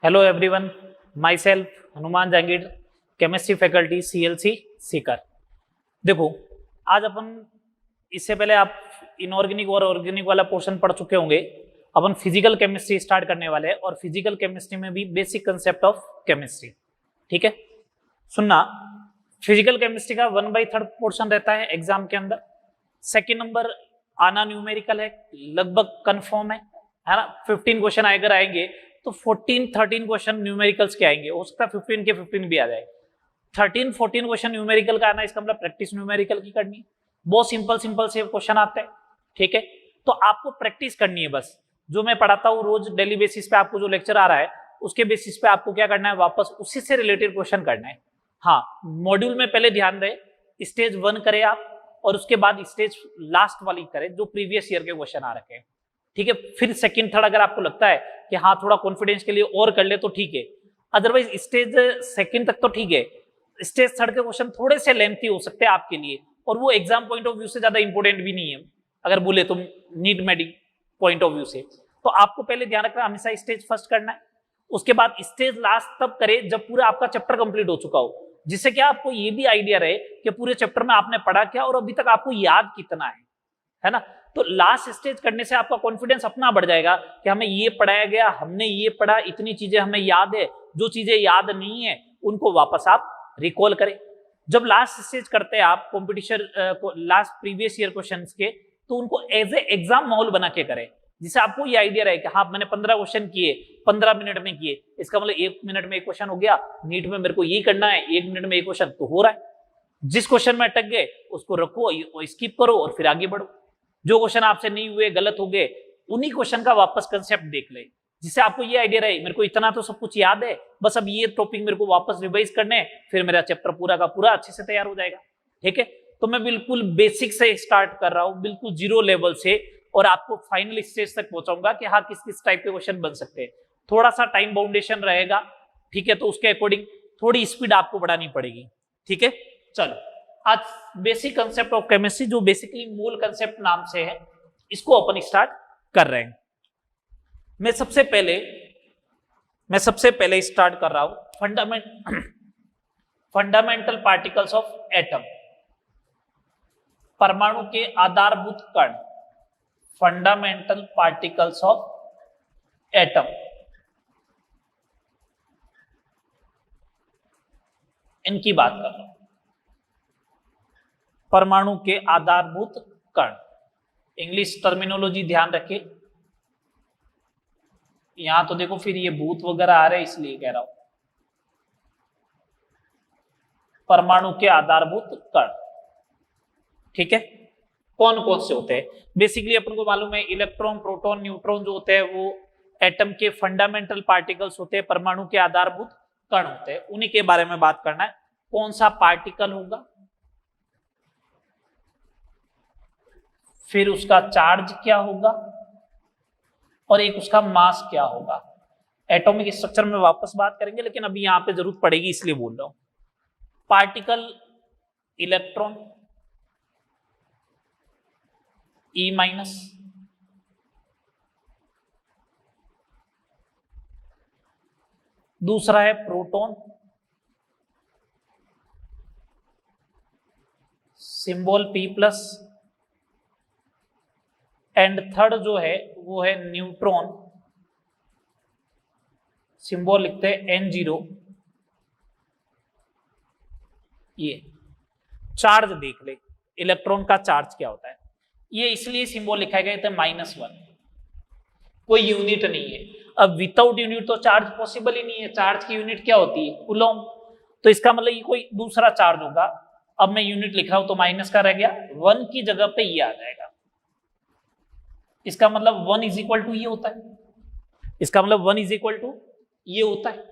Hello everyone, my self Hanuman Jahangir, chemistry faculty CLC Sikar. देखो, आज अपन इससे पहले आप इनऑर्गेनिक और ऑर्गेनिक वाला पोर्शन पढ़ चुके होंगे। अपन फिजिकल केमिस्ट्री स्टार्ट करने वाले हैं और फिजिकल केमिस्ट्री में भी बेसिक कंसेप्ट ऑफ केमिस्ट्री। ठीक है, सुनना। फिजिकल केमिस्ट्री का 1/3 पोर्शन रहता है एग्जाम के अंदर। सेकेंड नंबर आना न्यूमेरिकल है, लगभग कंफर्म है ना। 15 क्वेश्चन अगर आएंगे तो 14-13 क्वेश्चन न्यूमेरिकल्स के आएंगे, हो सकता है 15 के 15 भी आ जाए। 13-14 क्वेश्चन न्यूमेरिकल का आना, इसका मतलब प्रैक्टिस न्यूमेरिकल की करनी है। बहुत सिंपल से क्वेश्चन आते हैं। ठीक है, तो आपको प्रैक्टिस करनी है बस। जो मैं पढ़ाता हूँ रोज डेली बेसिस पे, आपको जो लेक्चर आ रहा है उसके बेसिस पे आपको क्या करना है, वापस उसी से रिलेटेड क्वेश्चन करना है। हाँ, मॉड्यूल में पहले ध्यान रहे स्टेज 1 करें आप, और उसके बाद स्टेज लास्ट वाली करें जो प्रीवियस ईयर के क्वेश्चन आ रखे हैं। ठीक है, फिर सेकंड थर्ड अगर आपको लगता है कि हाँ थोड़ा कॉन्फिडेंस के लिए और कर ले तो ठीक है, अदरवाइज स्टेज सेकंड तक तो ठीक है। स्टेज थर्ड के क्वेश्चन थोड़े से लेंथी हो सकते हैं आपके लिए, और वो एग्जाम पॉइंट ऑफ व्यू से ज्यादा इंपॉर्टेंट भी नहीं है अगर बोले तो NEET medic point of view से। तो आपको पहले ध्यान रखना, हमेशा स्टेज फर्स्ट करना है। उसके बाद स्टेज लास्ट तब करे जब पूरा आपका चैप्टर कंप्लीट हो चुका हो, जिससे कि आपको ये भी आइडिया रहे कि पूरे चैप्टर में आपने पढ़ा क्या और अभी तक आपको याद कितना है ना। तो लास्ट स्टेज करने से आपका कॉन्फिडेंस अपना बढ़ जाएगा कि हमें ये पढ़ाया गया, हमने ये पढ़ा, इतनी चीजें हमें याद है। जो चीजें याद नहीं है उनको वापस आप रिकॉल करें। जब लास्ट स्टेज करते हैं आप competition last previous year questions के, तो उनको एज ए एग्जाम माहौल बना के करें, जिससे आपको ये आइडिया रहे कि हाँ मैंने 15 क्वेश्चन किए, 15 मिनट में किए, इसका मतलब 1 मिनट में एक क्वेश्चन हो गया। नीट में मेरे को ये करना है, 1 मिनट में एक क्वेश्चन तो हो रहा है। जिस क्वेश्चन में अटक गए उसको रखो, स्किप करो और फिर आगे बढ़ो। जो क्वेश्चन आपसे नहीं हुए, गलत हो गए, उन्हीं क्वेश्चन का वापस कंसेप्ट देख ले, जिससे आपको ये आइडिया रहे मेरे को इतना तो सब कुछ याद है, बस अब ये टॉपिक मेरे को वापस रिवाइज करने, फिर मेरा चैप्टर पूरा का पूरा अच्छे से तैयार हो जाएगा। ठीक है, तो मैं बिल्कुल बेसिक से स्टार्ट कर रहा हूं, बिल्कुल जीरो लेवल से, और आपको फाइनल स्टेज तक पहुंचाऊंगा कि हाँ किस किस टाइप के क्वेश्चन बन सकते हैं। थोड़ा सा टाइम बाउंडेशन रहेगा, ठीक है, तो उसके अकॉर्डिंग थोड़ी स्पीड आपको बढ़ानी पड़ेगी। ठीक है, चलो आज बेसिक कंसेप्ट ऑफ केमिस्ट्री, जो बेसिकली मूल कंसेप्ट नाम से है, इसको अपन स्टार्ट कर रहे हैं। मैं सबसे पहले स्टार्ट कर रहा हूं फंडामेंटल पार्टिकल्स ऑफ एटम, परमाणु के आधारभूत कण, फंडामेंटल पार्टिकल्स ऑफ एटम, इनकी बात कर रहा हूं। परमाणु के आधारभूत कण, इंग्लिश टर्मिनोलॉजी ध्यान रखें। यहां तो देखो फिर ये भूत वगैरह आ रहे हैं इसलिए कह रहा हूं। परमाणु के आधारभूत कण, ठीक है, कौन कौन से होते हैं? बेसिकली अपन को मालूम है इलेक्ट्रॉन, प्रोटॉन, न्यूट्रॉन जो होते हैं वो एटम के फंडामेंटल पार्टिकल्स होते हैं, परमाणु के आधारभूत कण होते हैं। उन्हीं के बारे में बात करना है। कौन सा पार्टिकल होगा, फिर उसका चार्ज क्या होगा, और एक उसका मास क्या होगा। एटॉमिक स्ट्रक्चर में वापस बात करेंगे, लेकिन अभी यहां पे जरूरत पड़ेगी इसलिए बोल रहा हूं। पार्टिकल इलेक्ट्रॉन E-, दूसरा है proton, symbol P+, and third जो है वो है न्यूट्रॉन, सिंबल लिखते हैं N0। ये चार्ज देख ले, इलेक्ट्रॉन का चार्ज क्या होता है। ये इसलिए सिंबल लिखा गया था -1, कोई यूनिट नहीं है। अब विदाउट यूनिट तो चार्ज पॉसिबल ही नहीं है। चार्ज की यूनिट क्या होती है, कूलम। तो इसका मतलब ये कोई दूसरा चार्ज होगा। अब मैं यूनिट लिख रहा हूं तो माइनस का रह गया, 1 की जगह पे ये आ जाएगा। इसका मतलब 1 = ये होता है, इसका मतलब 1 = ये होता है।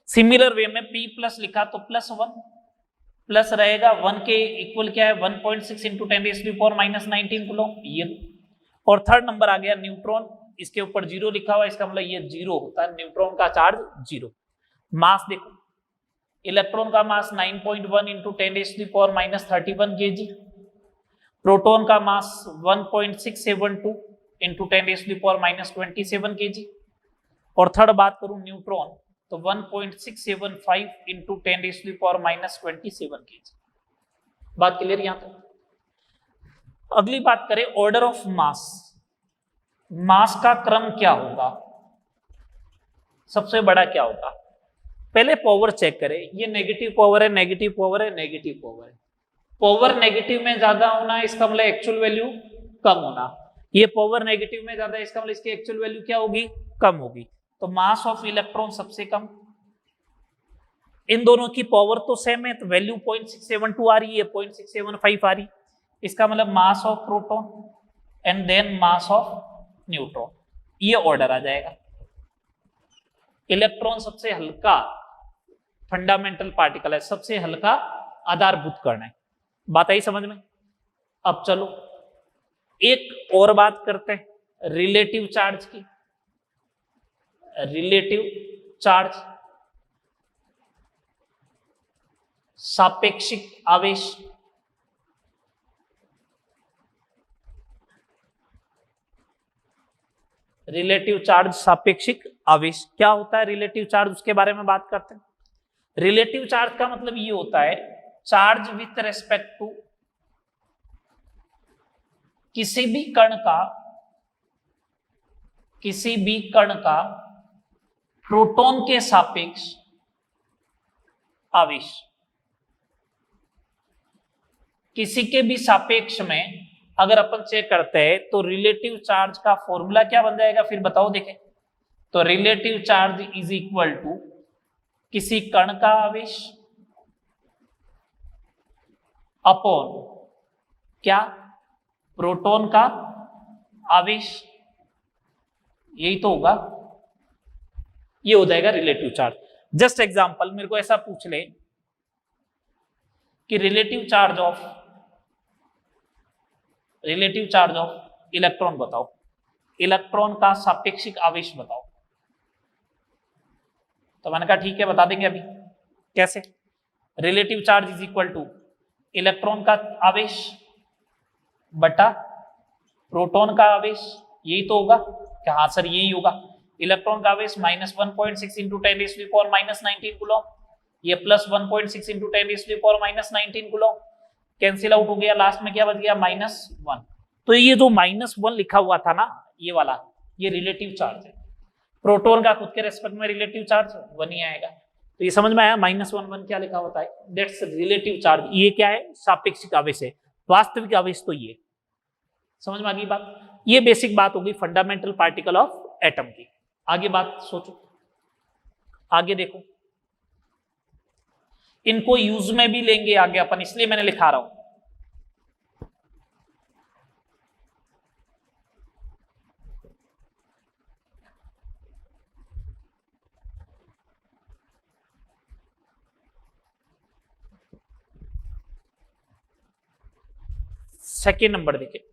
सिमिलर वे में P+ लिखा तो +1 प्लस रहेगा 1 के इक्वल क्या है, 1.6 × 10⁻⁻19 कूलम ये। और थर्ड नंबर आ गया न्यूट्रॉन, इसके ऊपर 0 लिखा हुआ है, इसका मतलब ये 0 होता है, न्यूट्रॉन का चार्ज 0। मास देखो, इलेक्ट्रॉन का मास 9.1 × 10⁻31 kg, प्रोटॉन का मास 1.672 × 10⁻27 kg, और थर्ड बात करूं न्यूट्रॉन तो 1.675 इंटू 10⁻⁻27 kg। बात क्लियर यहां तक? अगली बात करें ऑर्डर ऑफ मास। मास का क्रम क्या होगा, सबसे बड़ा क्या होगा? पहले पावर चेक करें, ये नेगेटिव पावर है, नेगेटिव पावर है, नेगेटिव पावर है। पावर नेगेटिव में ज्यादा होना इसका मतलब एक्चुअल वैल्यू कम होना। ये पावर नेगेटिव में ज्यादा इसका मतलब इसकी एक्चुअल वैल्यू क्या होगी? कम होगी। तो मास ऑफ इलेक्ट्रॉन सबसे कम। इन दोनों की पावर तो सेम है तो वैल्यू 0.672 आ रही है, 0.675 आ रही। इसका मतलब mass of proton and then mass of neutron, ये ऑर्डर आ जाएगा। इलेक्ट्रॉन सबसे हल्का फंडामेंटल पार्टिकल है, सबसे हल्का आधारभूत कण है। बात आई समझ में? अब चलो एक और बात करते हैं रिलेटिव चार्ज की। रिलेटिव चार्ज, सापेक्षिक आवेश। रिलेटिव चार्ज, सापेक्षिक आवेश क्या होता है? रिलेटिव चार्ज उसके बारे में बात करते हैं। रिलेटिव चार्ज का मतलब ये होता है चार्ज विथ रेस्पेक्ट टू किसी भी कण का प्रोटॉन के सापेक्ष आवेश। किसी के भी सापेक्ष में अगर अपन चेक करते हैं तो रिलेटिव चार्ज का फॉर्मूला क्या बन जाएगा फिर बताओ देखें। तो relative charge is equal to किसी कण का आवेश अपॉन क्या? प्रोटॉन का आवेश। यही तो होगा, ये हो जाएगा रिलेटिव चार्ज। जस्ट एग्जांपल, मेरे को ऐसा पूछ ले कि रिलेटिव चार्ज ऑफ इलेक्ट्रॉन बताओ, इलेक्ट्रॉन का सापेक्षिक आवेश बताओ। तो मैंने कहा ठीक है बता देंगे अभी। कैसे? Relative charge is equal two electron का आवेश बटा प्रोटॉन का आवेश। यही तो होगा क्या? हाँ सर यही होगा। इलेक्ट्रॉन का आवेश -1.6 इंटू 10⁻⁻19 कूलम, ये +1.6 इंटू 10⁻⁻19 कूलम। कैंसिल आउट हो गया, लास्ट में क्या बच गया? -1। तो ये जो -1 लिखा हुआ था ना, ये वाला, ये रिलेटिव चार्ज है। प्रोटॉन का खुद के रेस्पेक्ट में रिलेटिव चार्ज 1 ही आएगा। तो ये समझ में आया -1 क्या लिखा होता है? That's relative charge. ये क्या है? सापेक्षिक आवेश है। वास्तविक आवेश तो ये। समझ में आ गई बात? ये बेसिक बात होगी फंडामेंटल पार्टिकल ऑफ एटम की। आगे बात सोचो, आगे देखो, इनको यूज में भी लेंगे आगे अपन, इसलिए मैंने लिखा रहा हूं। सेकेंड नंबर देखिए,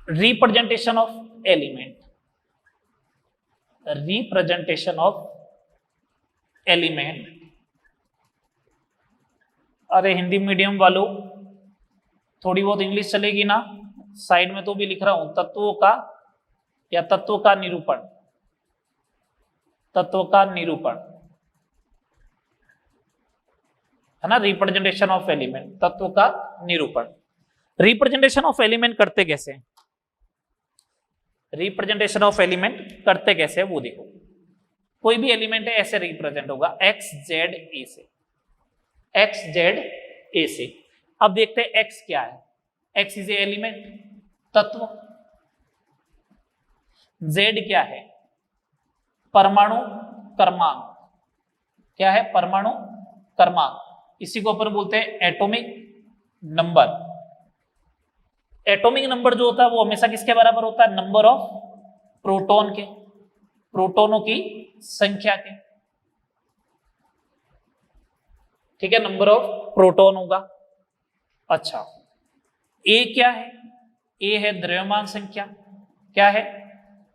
representation of element. Representation of element. अरे हिंदी मीडियम वालों, थोड़ी बहुत इंग्लिश चलेगी ना? साइड में तो भी लिख रहा हूं तत्वों का या तत्व का निरूपण। तत्व का निरूपण है ना, रिप्रेजेंटेशन ऑफ एलिमेंट, तत्व का निरूपण। रिप्रेजेंटेशन ऑफ एलिमेंट करते कैसे? रिप्रेजेंटेशन ऑफ एलिमेंट करते कैसे वो देखो। कोई भी एलिमेंट है ऐसे रिप्रेजेंट होगा x z a से, x z a से। अब देखते हैं x क्या है। x इज ए एलिमेंट, तत्व। z क्या है? परमाणु क्रमांक। क्या है? परमाणु क्रमांक। इसी को अपन बोलते हैं एटॉमिक नंबर। एटॉमिक नंबर जो होता है वो हमेशा किसके बराबर होता है? नंबर ऑफ प्रोटॉन के, प्रोटॉनों की संख्या के। ठीक है, नंबर ऑफ प्रोटॉन होगा। अच्छा, ए क्या है? ए है द्रव्यमान संख्या। क्या है?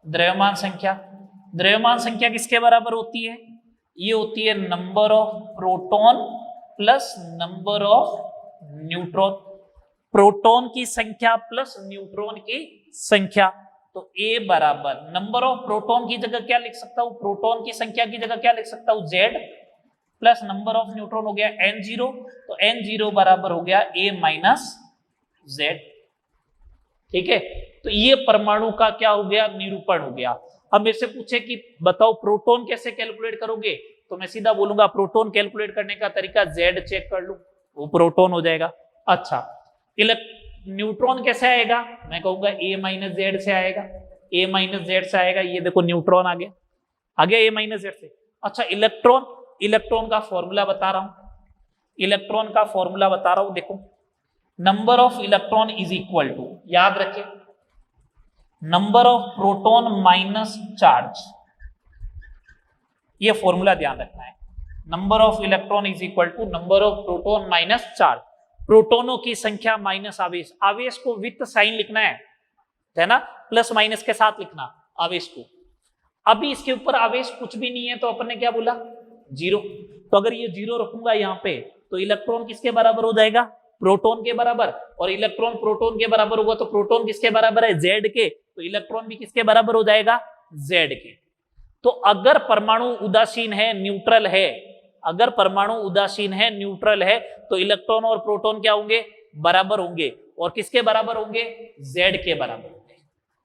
द्रव्यमान संख्या। द्रव्यमान संख्या किसके बराबर होती है? ये होती है number of proton plus number of neutron. Proton की संख्या प्लस न्यूट्रॉन की संख्या। तो A बराबर नंबर ऑफ प्रोटॉन की जगह क्या लिख सकता हूं, प्रोटॉन की संख्या की जगह क्या लिख सकता हूं, Z plus number of neutron हो गया N0, तो N0 बराबर हो गया A माइनस Z। ठीक है, तो ये परमाणु का क्या हो गया, निरूपण हो गया। अब मेरे से पूछे कि बताओ प्रोटॉन कैसे कैलकुलेट करोगे, तो मैं सीधा बोलूंगा प्रोटॉन कैलकुलेट करने का तरीका Z चेक कर लूं, वो प्रोटॉन हो जाएगा। अच्छा, न्यूट्रॉन कैसे आएगा, मैं कहूंगा A माइनस जेड से आएगा, A माइनस जेड से आएगा। ये देखो न्यूट्रॉन आ गया A माइनस जेड से। अच्छा, इलेक्ट्रॉन, इलेक्ट्रॉन का फॉर्मूला बता रहा हूं, इलेक्ट्रॉन का फॉर्मूला बता रहा हूं, देखो number of electron is equal to, याद रखिए, number of proton minus charge, ये फॉर्मूला ध्यान रखना है। Number of electron is equal to number of proton minus charge, प्रोटोनों की संख्या माइनस आवेश, आवेश को विथ साइन लिखना है ना, प्लस माइनस के साथ लिखना आवेश को। अभी इसके ऊपर आवेश कुछ भी नहीं है, तो अपन ने क्या बोला, जीरो। तो अगर ये जीरो रखूंगा यहाँ पे, तो इलेक्ट्रॉन किसके बराबर हो जाएगा, प्रोटॉन के बराबर, और इलेक्ट्रॉन प्रोटॉन के बराबर होगा तो प्रोटॉन किसके बराबर है, जेड के, तो इलेक्ट्रॉन भी किसके बराबर हो जाएगा, जेड के। तो अगर परमाणु उदासीन है, न्यूट्रल है, अगर परमाणु उदासीन है, न्यूट्रल है, तो इलेक्ट्रॉन और प्रोटॉन क्या होंगे, बराबर होंगे, और किसके बराबर होंगे, जेड के बराबर होंगे।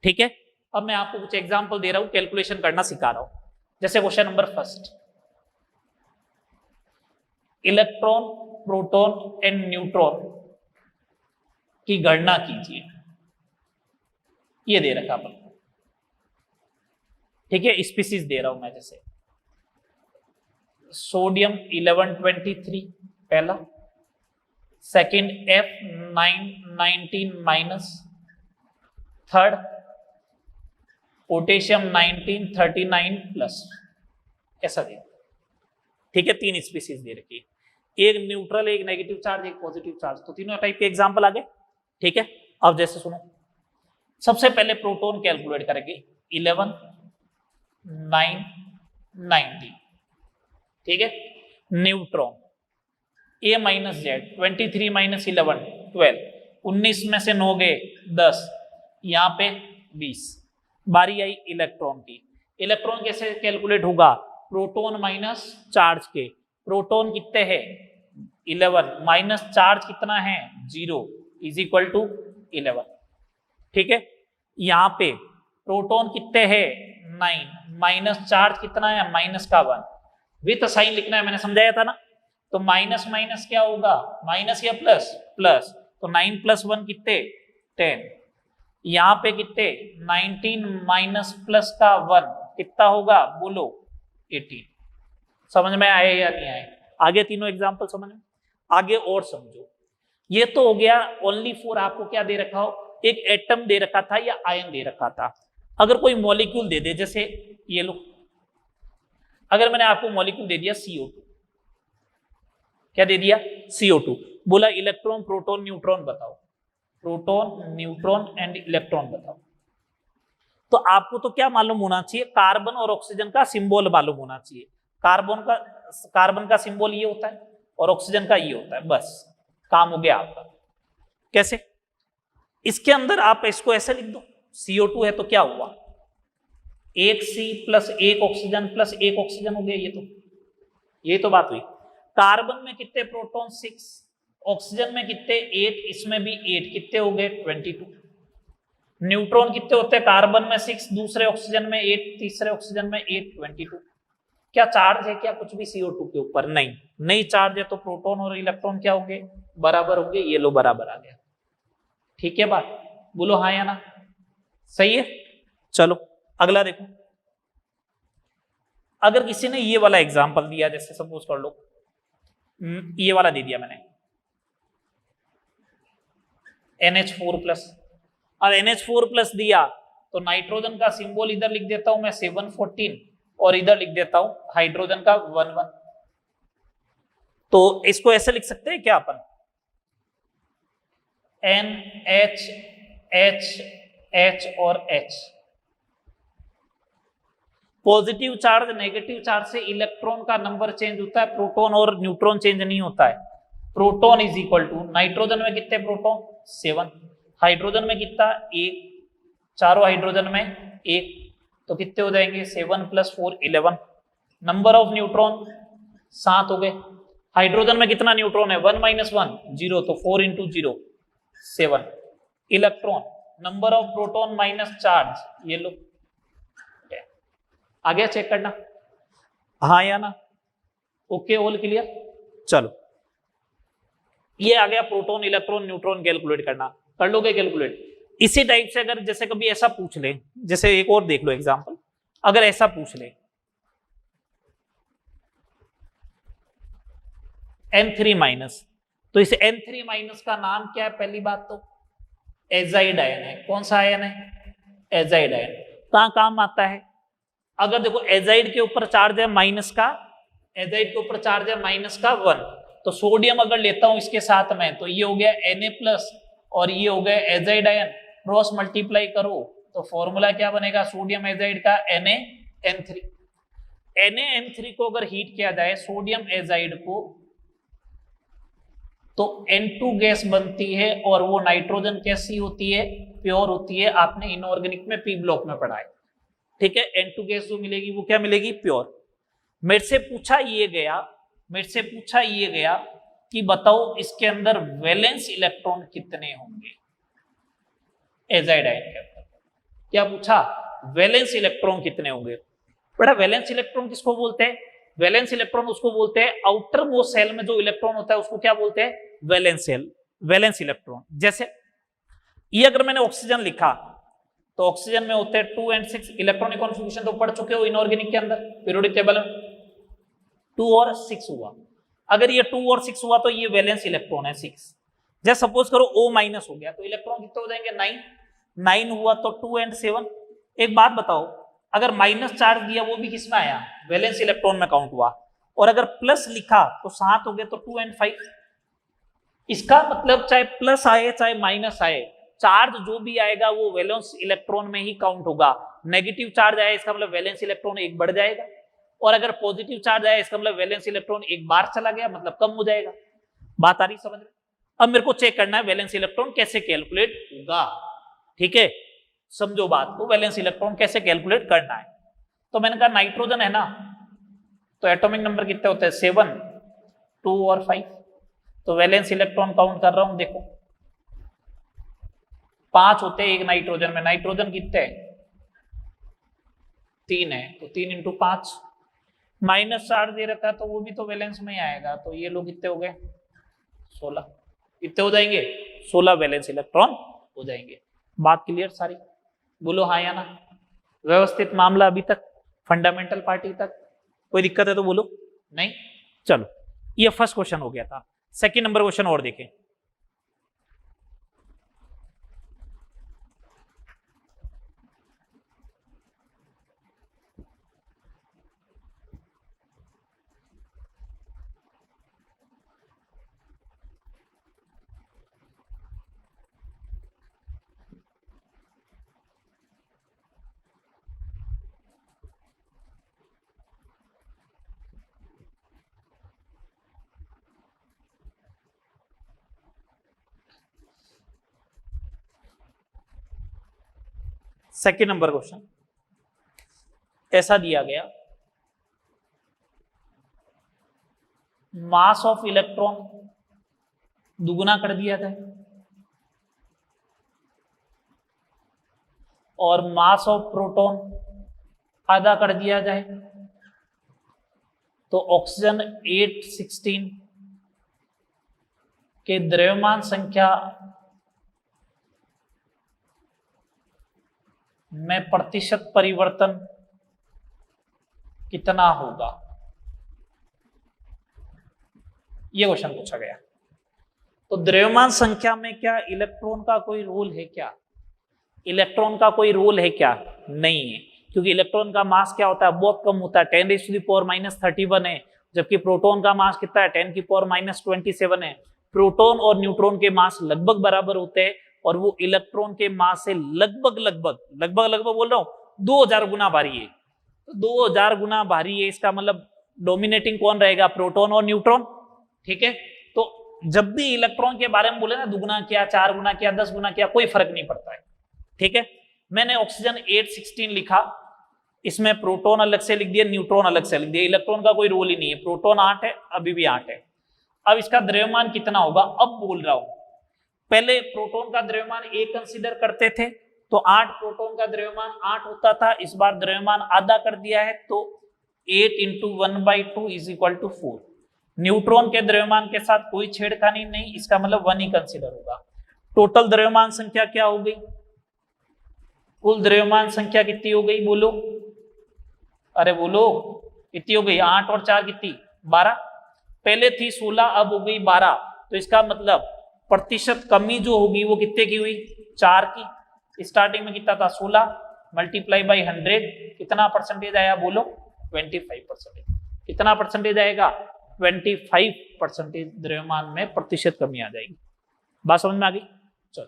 ठीक है, अब मैं आपको कुछ एग्जांपल दे रहा हूं, कैलकुलेशन करना सिखा रहा हूं। जैसे question number first, electron, proton and neutron की गणना कीजिए, ये दे रखा अपन। ठीक है, स्पीसीज दे रहा हूं मैं, जैसे सोडियम 1123 पहला, second F919 minus, third potassium 1939 plus, ऐसा दे। ठीक है, तीन स्पीसीज दे रखी, एक न्यूट्रल, एक नेगेटिव चार्ज, एक पॉजिटिव चार्ज, तो तीनों टाइप के एग्जांपल आ गए। ठीक है, अब जैसे सुनो, सबसे पहले प्रोटॉन कैलकुलेट करेंगे, 11 9 90। ठीक है, neutron A minus Z, 23 minus 11 12, 19 में से 9 गए 10, यहाँ पे 20। बारी आई इलेक्ट्रॉन की, इलेक्ट्रॉन कैसे कैलकुलेट होगा, प्रोटॉन माइनस चार्ज के, प्रोटॉन कितने हैं 11 माइनस चार्ज कितना है 0 इज इक्वल टू 11। ठीक है, यहाँ पे प्रोटॉन कितने हैं 9 माइनस चार्ज कितना है माइनस का 1, विथ साइन लिखना है, मैंने समझाया था ना। तो माइनस माइनस क्या होगा, माइनस या प्लस, प्लस, तो 9 प्लस 1 कितने 10, यहाँ पे कितने 19 माइनस प्लस का 1 कितना होगा, बोलो 18। समझ में आए या नहीं आए, आगे तीनों एग्जांपल समझ में, आगे और समझो। ये तो हो गया ओनली फॉर, आपको क्या दे रखा हो, एक एटम दे रखा था या आयन दे रखा था। अगर कोई मॉलिक्यूल दे दे, जैसे ये लो, अगर मैंने आपको मॉलिक्यूल दे दिया CO2, क्या दे दिया CO2, बोला इलेक्ट्रॉन प्रोटॉन न्यूट्रॉन बताओ, प्रोटॉन न्यूट्रॉन एंड इलेक्ट्रॉन बताओ, तो आपको तो क्या मालूम होना चाहिए, कार्बन और ऑक्सीजन का सिंबल मालूम होना चाहिए। कार्बन का सिंबल ये होता है और ऑक्सीजन का ये होता है, बस काम हो गया आपका। कैसे, इसके अंदर आप इसको ऐसे लिख दो, CO2 है तो क्या हुआ, एक C प्लस एक ऑक्सीजन प्लस एक ऑक्सीजन हो गया, ये तो बात हुई। कार्बन में कितने प्रोटॉन 6, ऑक्सीजन में कितने 8, इसमें भी 8, कितने हो गए 22। न्यूट्रॉन कितने होते हैं, कार्बन में 6, दूसरे ऑक्सीजन में 8, तीसरे ऑक्सीजन में 8, 22। क्या चार्ज है क्या कुछ भी CO2 के ऊपर, नहीं चार्ज है, तो प्रोटॉन और इलेक्ट्रॉन क्या होंगे, बराबर होंगे, ये लो बराबर आ गया। ठीक है बात, बोलो हाँ या ना, सही है। चलो अगला देखो, अगर किसी ने ये वाला एग्जांपल दिया, जैसे सपोज कर लो ये वाला दे दिया मैंने, NH4+, अब NH4+ दिया तो नाइट्रोजन का सिंबल इधर लिख देता हूं मैं 714 और इधर लिख देता हूं हाइड्रोजन का 11। तो इसको ऐसे लिख सकते हैं क्या अपन, NH H H और H। Positive charge negative charge से इलेक्ट्रॉन का नंबर चेंज होता है, प्रोटॉन और न्यूट्रॉन चेंज नहीं होता है। Proton is equal to, nitrogen में कितने प्रोटॉन 7, हाइड्रोजन में कितना 1, चारों हाइड्रोजन में एक, तो कितने हो जाएंगे 7 + 4 11। नंबर ऑफ न्यूट्रॉन 7 हो गए। हाइड्रोजन में कितना न्यूट्रॉन है 1 - 1 0, तो 4 × 0 7। Electron number of proton minus charge, ये लो आ गया, चेक करना हाँ या ना। Okay all clear. चलो ये आ गया प्रोटॉन इलेक्ट्रॉन न्यूट्रॉन कैलकुलेट करना, कर लोगे कैलकुलेट। इसी टाइप से अगर जैसे कभी ऐसा पूछ ले, जैसे एक और देख लो एग्जांपल, अगर ऐसा पूछ ले N3-, तो इस N3- का नाम क्या है? पहली बात तो एजाइड आयन है। कौन सा आयन है? Azide ion. कहां काम आता है? अगर देखो एजाइड के ऊपर चार्ज है माइनस का, एजाइड के ऊपर चार्ज है -1, तो सोडियम अगर लेता हूं इसके साथ में, तो ये हो गया Na+ और ये हो गया एजाइड आयन, क्रॉस मल्टीप्लाई करो तो फॉर्मूला क्या बनेगा सोडियम एजाइड का? NaN3। NaN3 को अगर हीट किया जाए सोडियम एजाइड को, तो N2 गैस बनती है और वो नाइट्रोजन कैसी होती है? प्योर होती है। आपने इनऑर्गेनिक में P ब्लॉक में पढ़ा है, ठीक है। N2 गैस जो मिलेगी वो क्या मिलेगी? प्योर। मेरे से पूछा ये गया कि बताओ इसके अंदर वैलेंस इलेक्ट्रॉन कितने होंगे एजाइड आयन के अंदर। क्या पूछा? वैलेंस इलेक्ट्रॉन कितने होंगे। बेटा वैलेंस इलेक्ट्रॉन किसको बोलते हैं? वैलेंस इलेक्ट्रॉन उसको बोलते हैं आउटर मोस्ट सेल में जो इलेक्ट्रॉन होता है उसको क्या बोलते हैं? Valence electron. जैसे ये अगर मैंने ऑक्सीजन लिखा, तो ऑक्सीजन में होते हैं 2 और 6 इलेक्ट्रॉनिक कॉन्फ़िगरेशन, तो पढ़ चुके हो इनऑर्गेनिक के अंदर पीरियोडिक टेबल में 2 और 6 हुआ। अगर ये 2 और 6 हुआ तो ये वैलेंस इलेक्ट्रॉन है 6। जैसे सपोज करो O- हो गया, तो इलेक्ट्रॉन कितने हो जाएंगे? 9 हुआ, तो 2 और 7। एक बात बताओ, अगर माइनस चार्ज दिया वो भी किसमें आया? वैलेंस इलेक्ट्रॉन में काउंट हुआ। और अगर प्लस लिखा तो 7 हो गए, तो 2 और 5। इसका मतलब चाहे प्लस आए चाहे माइनस आए, चार्ज जो भी आएगा वो वैलेंस इलेक्ट्रॉन में ही काउंट होगा। नेगेटिव चार्ज आया इसका मतलब वैलेंस इलेक्ट्रॉन एक बढ़ जाएगा, और अगर पॉजिटिव चार्ज आया इसका मतलब वैलेंस इलेक्ट्रॉन एक बार चला गया, मतलब कम हो जाएगा। बात आ रही समझ में? अब मेरे को चेक करना है वैलेंस इलेक्ट्रॉन कैसे कैलकुलेट होगा, ठीक है। समझो बात को, वैलेंस इलेक्ट्रॉन कैसे कैलकुलेट करना है। तो मैंने कहा नाइट्रोजन है ना, तो एटॉमिक नंबर कितने होते हैं? 7, 2 और 5। तो वैलेंस इलेक्ट्रॉन काउंट कर रहा हूं, देखो 5 होते हैं एक नाइट्रोजन में। नाइट्रोजन कितने हैं? 3 है, तो 3 × 5। माइनस चार्ज दे रखा है तो वो भी तो वैलेंस में ही आएगा, तो ये लोग कितने हो गए? 16। कितने हो जाएंगे? 16 वैलेंस इलेक्ट्रॉन हो जाएंगे। बात क्लियर सारी? बोलो हाँ या ना। व्यवस्थित मामला अभी तक, फंडामेंटल पार्टी तक कोई दिक्कत है तो बोलो। नहीं? चलो ये फर्स्ट क्वेश्चन हो गया था। सेकंड नंबर क्वेश्चन और देखें। सेकंड नंबर क्वेश्चन ऐसा दिया गया, मास ऑफ इलेक्ट्रॉन दुगुना कर दिया जाए और मास ऑफ प्रोटॉन आधा कर दिया जाए, तो ऑक्सीजन 816 के द्रव्यमान संख्या में प्रतिशत परिवर्तन कितना होगा? यह क्वेश्चन पूछा गया। तो द्रव्यमान संख्या में क्या इलेक्ट्रॉन का कोई रोल है क्या? इलेक्ट्रॉन का कोई रोल है क्या? नहीं है, क्योंकि इलेक्ट्रॉन का मास क्या होता है? बहुत कम होता है, 10⁻⁻31 है, जबकि प्रोटॉन का मास कितना है? 10⁻27 है। प्रोटॉन और न्यूट्रॉन के मास लगभग बराबर होते हैं, और वो इलेक्ट्रॉन के मास से लगभग बोल रहा हूं 2000 गुना भारी है। तो 2000 गुना भारी है, इसका मतलब डोमिनेटिंग कौन रहेगा? प्रोटॉन और न्यूट्रॉन, ठीक है। तो जब भी इलेक्ट्रॉन के बारे में बोले ना, दुगुना किया, 4 गुना किया, 10 गुना किया, कोई फर्क नहीं पड़ता है, ठीक है। मैंने ऑक्सीजन 816 लिखा, इसमें प्रोटॉन अलग से लिख दिया, न्यूट्रॉन अलग से लिख दिया, इलेक्ट्रॉन का कोई रोल ही नहीं है, प्रोटॉन 8 है, अभी भी 8 है। अब इसका द्रव्यमान कितना होगा, अब बोल रहा हूं। पहले प्रोटॉन का द्रव्यमान 1 कंसीडर करते थे, तो 8 प्रोटॉन का द्रव्यमान 8 होता था, इस बार द्रव्यमान आधा कर दिया है, तो 8 × 1/2 = 4। न्यूट्रॉन के द्रव्यमान के साथ कोई छेड़खानी नहीं, इसका मतलब 1 ही कंसीडर होगा। टोटल द्रव्यमान संख्या क्या हो गई, कुल द्रव्यमान संख्या कितनी हो गई, बोलो, अरे बोलो कितनी हो गई, 8 और 4 कितनी, 12। पहले थी 16, अब हो गई 12, तो इसका मतलब प्रतिशत कमी जो होगी वो कितने की हुई, 4 की। स्टार्टिंग में कितना था, 16 मल्टीप्लाई बाई 100, कितना परसेंटेज आया, बोलो 25%। कितना परसेंटेज आएगा, 25% द्रव्यमान में प्रतिशत कमी आ जाएगी। बात समझ में आ गई। चलो,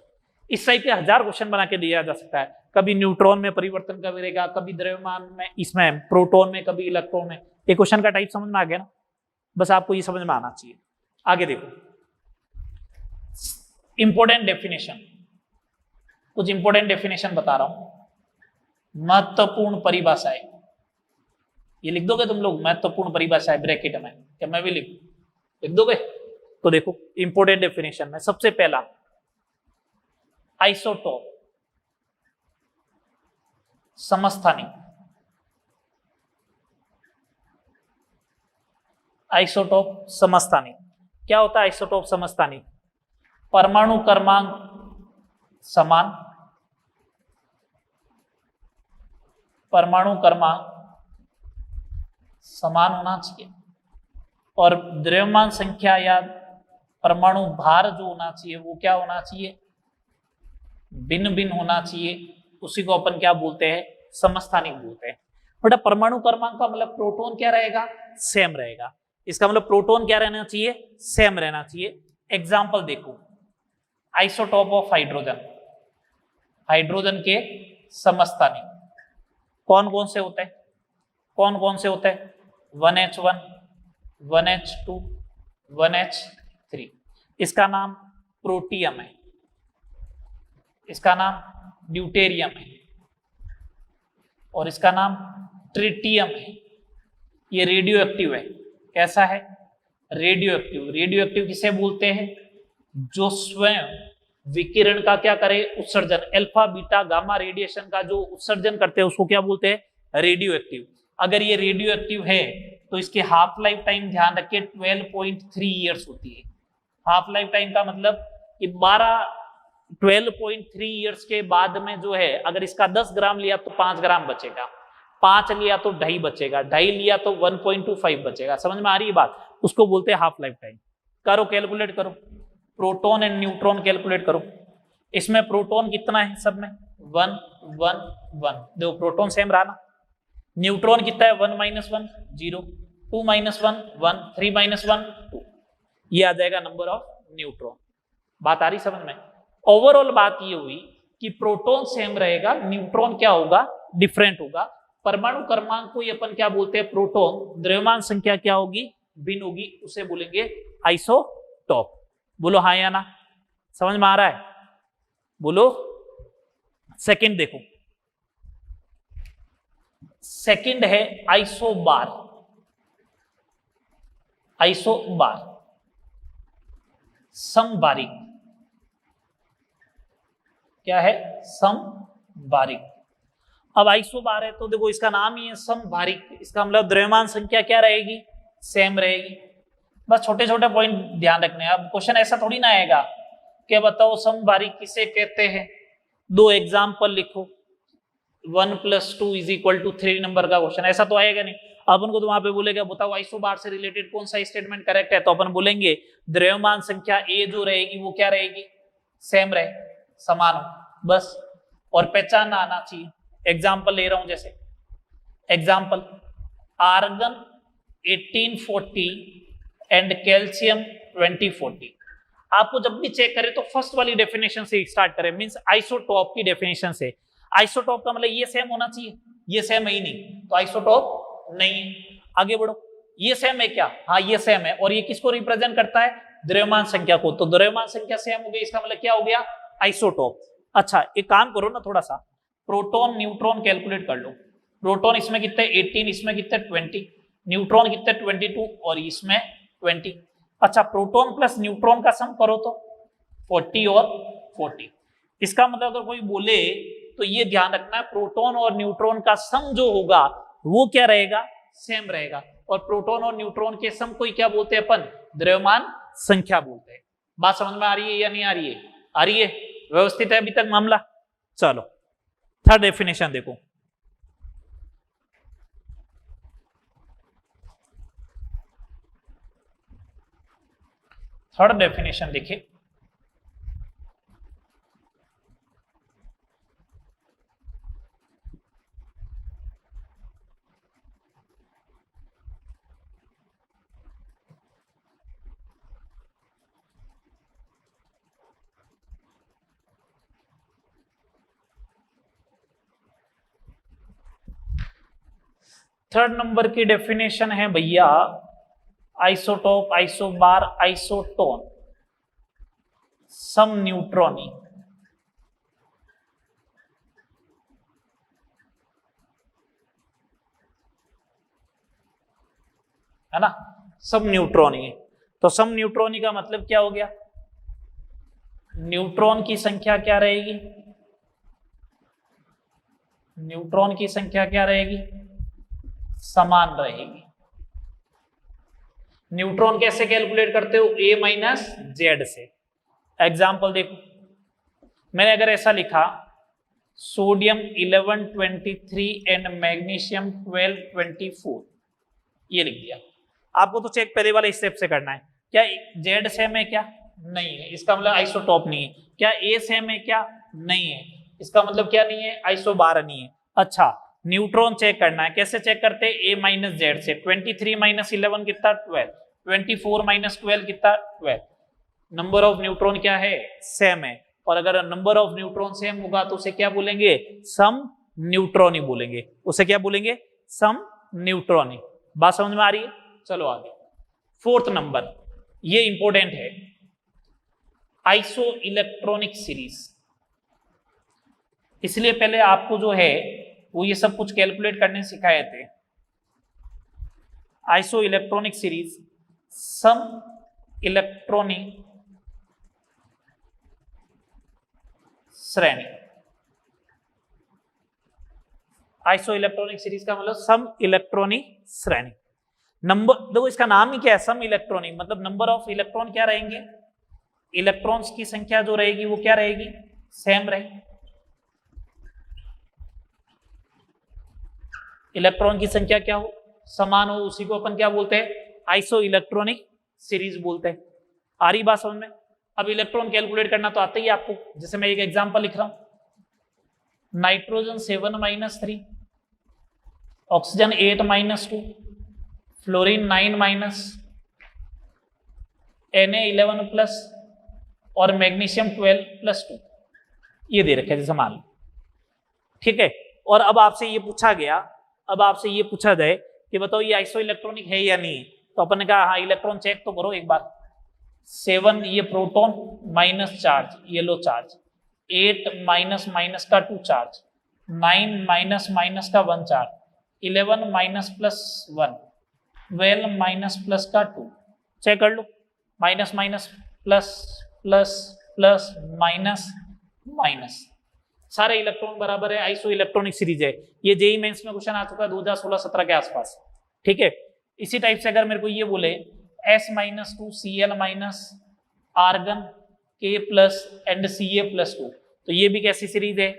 इस टाइप के 1000 क्वेश्चन बना के दिया जा सकता है, कभी न्यूट्रॉन में परिवर्तन करेगा, कभी द्रव्यमान में, इसमें प्रोटॉन में, कभी इलेक्ट्रॉन में। ये क्वेश्चन का टाइप समझ में आ गया ना, बस आपको ये समझ में आना चाहिए। आगे देखो, इंपोर्टेंट डेफिनेशन, कुछ इंपोर्टेंट डेफिनेशन बता रहा हूं, महत्वपूर्ण परिभाषाएं। ये लिख दोगे तुम लोग, महत्वपूर्ण परिभाषाएं ब्रैकेट में, क्या मैं भी लिख दोगे? तो देखो इंपोर्टेंट डेफिनेशन में सबसे पहला आइसोटोप, समस्थानिक। आइसोटोप समस्थानिक क्या होता है? आइसोटोप समस्थानिक, परमाणु क्रमांक समान, परमाणु क्रमांक समान होना चाहिए, और द्रव्यमान संख्या या परमाणु भार जो होना चाहिए वो क्या होना चाहिए, भिन्न भिन्न होना चाहिए। उसी को अपन क्या बोलते हैं, समस्थानिक बोलते हैं। बेटा परमाणु क्रमांक का मतलब प्रोटॉन क्या रहेगा, सेम रहेगा। इसका मतलब प्रोटॉन क्या रहना चाहिए, सेम रहना चाहिए। एग्जाम्पल देखो, आइसोटोप ऑफ हाइड्रोजन, हाइड्रोजन के समस्थानिक कौन कौन से होते हैं, कौन कौन से होते हैं, 1H1, 1H2, 1H3। इसका नाम प्रोटियम है, इसका नाम ड्यूटेरियम है, और इसका नाम ट्रिटियम है। ये रेडियो एक्टिव है। कैसा है, रेडियो एक्टिव। रेडियो एक्टिव किसे बोलते हैं, जो स्वयं विकिरण का क्या करे, उत्सर्जन, अल्फा बीटा गामा रेडिएशन का जो उत्सर्जन करते हैं उसको क्या बोलते हैं, रेडियो एक्टिव। अगर ये रेडियो एक्टिव है तो इसकी हाफ लाइफ टाइम ध्यान रखिए 12.3 ईयर्स होती है। हाफ लाइफ टाइम का मतलब कि 12.3 ईयर्स के बाद में जो है, अगर इसका 10 ग्राम लिया तो 5 ग्राम बचेगा, 5 लिया तो 2.5 बचेगा, 2.5 लिया तो 1.25 बचेगा। समझ में आ रही है बात? उसको बोलते हैं हाफ लाइफ टाइम। करो कैलकुलेट करो, प्रोटॉन एंड न्यूट्रॉन कैलकुलेट करो। इसमें प्रोटॉन कितना है, सब में 1 1 1, देखो प्रोटॉन सेम रहा ना। न्यूट्रॉन कितना है, 1 - 1 0, 2 - 1 1, 3 - 1 2। ये आ जाएगा नंबर ऑफ न्यूट्रॉन। बात आ रही समझ में? ओवरऑल बात ये हुई कि प्रोटॉन सेम रहेगा, न्यूट्रॉन क्या होगा, डिफरेंट होगा। परमाणु क्रमांक को अपन क्या बोलते हैं, प्रोटॉन। द्रव्यमान संख्या क्या होगी, भिन्न होगी, उसे बोलेंगे आइसोटोप। बोलो हाँ या ना, समझ में आ रहा है? बोलो। सेकंड देखो, सेकंड है आइसोबार। आइसोबार समबारिक, क्या है, समबारिक। अब आइसोबार है तो देखो इसका नाम ही है समबारिक, इसका मतलब द्रव्यमान संख्या क्या रहेगी, सेम रहेगी। बस छोटे छोटे पॉइंट ध्यान रखने हैं। अब क्वेश्चन ऐसा थोड़ी ना आएगा कि बताओ समबारिक किसे कहते हैं, 2 एग्जाम्पल लिखो, 1 + 2 = 3 नंबर का क्वेश्चन, ऐसा तो आएगा नहीं। अपन को तो वहां पे बोलेगा बताओ आइसोबार से रिलेटेड कौन सा स्टेटमेंट करेक्ट है, तो अपन बोलेंगे द्रव्यमान संख्या ए जो रहेगी वो क्या रहेगी, सेम रहे, समान हो, बस। और पहचानना आना चाहिए। एग्जाम्पल ले रहा हूं, जैसे एग्जाम्पल आर्गन 1840 एंड कैल्शियम 2040। आपको जब भी चेक करें तो फर्स्ट वाली डेफिनेशन से स्टार्ट करें, मींस आइसोटोप की डेफिनेशन से। आइसोटोप का मतलब ये सेम होना चाहिए, ये सेम है ही नहीं तो आइसोटोप नहीं है। आगे बढ़ो, ये सेम है क्या, हाँ ये सेम है, और ये किसको रिप्रेजेंट करता है, द्रव्यमान संख्या को। तो द्रव्यमान संख्या सेम हो गई, इसका मतलब क्या हो गया, आइसोटोप। अच्छा एक काम करो ना, थोड़ा सा प्रोटॉन न्यूट्रॉन कैलकुलेट कर लो। प्रोटॉन इसमें कितने 18, इसमें कितने 20, न्यूट्रॉन कितने 22 और इसमें 20। अच्छा, प्रोटॉन प्लस न्यूट्रॉन का सम करो तो 40 और 40। इसका मतलब अगर कोई बोले तो ये ध्यान रखना है, प्रोटॉन और न्यूट्रॉन का सम जो होगा वो क्या रहेगा, सेम रहेगा। और प्रोटॉन और न्यूट्रॉन के सम को क्या बोलते हैं अपन, द्रव्यमान संख्या बोलते हैं। बात समझ में आ रही है या नहीं आ रही है? आ रही है, व्यवस्थित है अभी तक मामला। चलो थर्ड डेफिनेशन देखो। थर्ड डेफिनेशन देखिए, थर्ड नंबर की डेफिनेशन है भैया, आइसोटोप, आइसोबार, आइसोटोन, सम न्यूट्रॉनी। है ना, सम न्यूट्रॉनी। तो सम न्यूट्रॉनी का मतलब क्या हो गया, न्यूट्रॉन की संख्या क्या रहेगी, न्यूट्रॉन की संख्या क्या रहेगी, समान रहेगी। न्यूट्रॉन कैसे कैलकुलेट करते हो, ए माइनस जेड से। एग्जाम्पल देखो, मैंने अगर ऐसा लिखा सोडियम 1123 एंड मैग्नीशियम 1224, ये लिख दिया। आपको तो चेक पहले वाले स्टेप से करना है, क्या जेड सेम है क्या, नहीं है, इसका मतलब आइसोटॉप नहीं है। क्या ए सेम है क्या, नहीं है, इसका मतलब क्या नहीं है, आइसोबार नहीं है। अच्छा, न्यूट्रॉन चेक करना है, कैसे चेक करते हैं, ए माइनस जेड से। 23 माइनस 11 कितना 12, 24 माइनस 12 कितना 12। नंबर ऑफ न्यूट्रॉन क्या है, सेम है। और अगर नंबर ऑफ न्यूट्रॉन सेम होगा तो उसे क्या बोलेंगे, सम न्यूट्रॉनी बोलेंगे। उसे क्या बोलेंगे, सम न्यूट्रॉनी। बात समझ में आ रही है? चलो आगे, फोर्थ नंबर, ये इंपॉर्टेंट है, आइसो इलेक्ट्रॉनिक सीरीज। इसलिए पहले आपको जो है वो ये सब कुछ कैलकुलेट करने सिखाए थे। आइसो इलेक्ट्रॉनिक सीरीज, सम इलेक्ट्रॉनिक श्रेणी। आइसो इलेक्ट्रॉनिक सीरीज का मतलब सम इलेक्ट्रॉनिक श्रेणी। नंबर देखो, इसका नाम ही क्या है, सम इलेक्ट्रॉनिक, मतलब नंबर ऑफ इलेक्ट्रॉन क्या रहेंगे, इलेक्ट्रॉन्स की संख्या जो रहेगी वो क्या रहेगी, सेम रहेगी। इलेक्ट्रॉन की संख्या क्या हो, समान हो, उसी को अपन क्या बोलते हैं, आइसो इलेक्ट्रॉनिक सीरीज बोलते हैं। आ रही बात समझ में? अब इलेक्ट्रॉन कैलकुलेट करना तो आता ही है आपको। जैसे मैं एक एग्जांपल लिख रहा हूं, नाइट्रोजन 7-3, ऑक्सीजन 8-2, फ्लोरीन 9-, Na11+ और मैग्नीशियम 12+2, ये दे रखे जैसे मान लो, ठीक है। और अब आपसे ये पूछा गया, अब आपसे ये पूछा जाए कि बताओ ये आइसो इलेक्ट्रॉनिक है या नहीं, तो अपन ने कहा हाँ, इलेक्ट्रॉन चेक तो करो एक बार। 7 ये प्रोटॉन माइनस चार्ज, येलो चार्ज, 8 माइनस माइनस का 2 चार्ज, 9 माइनस माइनस का 1 charge, 11 minus plus 1, 12 minus plus का 2। चेक कर लो, minus minus plus plus plus minus minus, सारे इलेक्ट्रॉन बराबर है, आइसो इलेक्ट्रॉनिक सीरीज है। ये जेईई मेंस में क्वेश्चन आ चुका है 2016-17 के आसपास, ठीक है। इसी टाइप से अगर मेरे को ये बोले S-2 Cl minus argon K+ and Ca+2, तो ये भी कैसी सीरीज है,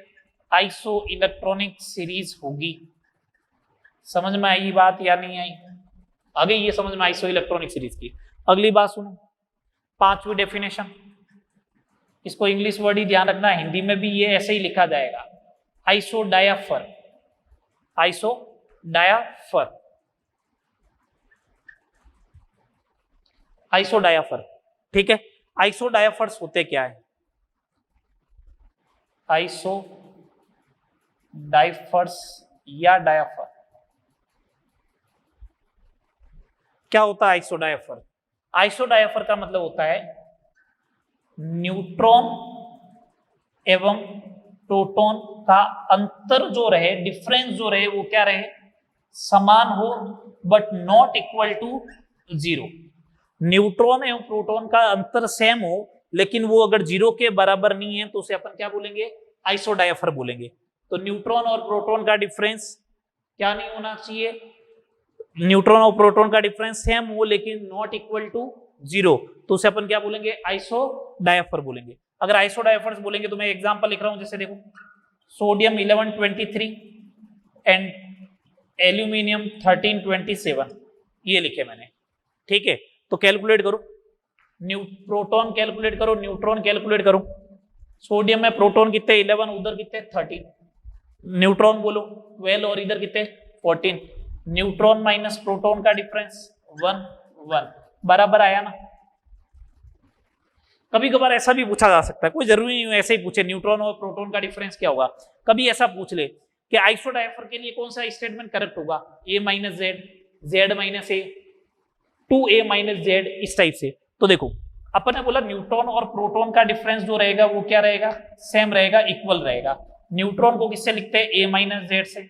आइसो इलेक्ट्रॉनिक सीरीज होगी। समझ में आई बात या नहीं आई? आगे ये समझ में आइसो इलेक्ट्रॉनिक सीरीज की। अगली बात सुनो, पांचवी डेफिनेशन, इसको इंग्लिश वर्ड ही ध्यान रखना, हिंदी में भी ये ऐसे ही लिखा जाएगा, आइसो डायाफर। आइसो डायाफर, आइसो डायाफर, ठीक है। आइसो डायाफर्स होते क्या है, आइसो डाइफर्स या डायाफर, क्या होता है आइसो डायाफर? आइसो डायाफर का मतलब होता है न्यूट्रॉन एवं प्रोटॉन का अंतर जो रहे, डिफरेंस जो रहे वो क्या रहे, समान हो but not equal to 0। Neutron एवं प्रोटॉन का अंतर सेम हो लेकिन वो अगर 0 के बराबर नहीं है तो उसे अपन क्या बोलेंगे, आइसोडायफर बोलेंगे। तो न्यूट्रॉन और प्रोटॉन का डिफरेंस क्या नहीं होना चाहिए, न्यूट्रॉन और प्रोटॉन का डिफरेंस सेम हो लेकिन नॉट इक्वल टू 0, तो उसे अपन क्या बोलेंगे, आइसोडायफर बोलेंगे। अगर आइसोडायफर्स बोलेंगे तो मैं एग्जांपल लिख रहा हूं, जैसे देखो सोडियम 1123 एंड एल्यूमिनियम 1327, ये लिखे मैंने, ठीक है। तो कैलकुलेट करो, प्रोटॉन कैलकुलेट करो, न्यूट्रॉन कैलकुलेट करो। सोडियम में प्रोटॉन कितने 11, उधर कितने 13, न्यूट्रॉन बोलो 12 और इधर कितने 14। न्यूट्रॉन माइनस प्रोटॉन का डिफरेंस 1 1 बराबर आया ना। कभी कभार ऐसा भी पूछा जा सकता है, कोई जरूरी नहीं ऐसे ही पूछे न्यूट्रॉन और प्रोटॉन का डिफरेंस क्या होगा, कभी ऐसा पूछ ले कि आइसोडायफर के लिए कौन सा स्टेटमेंट करेक्ट होगा, a minus Z, Z minus A, 2a minus Z, इस टाइप से। तो देखो अपन ने बोला न्यूट्रॉन और प्रोटॉन का डिफरेंस जो रहेगा वो क्या रहेगा, सेम रहेगा, इक्वल रहेगा। न्यूट्रॉन को किससे लिखते हैं, a माइनस जेड से,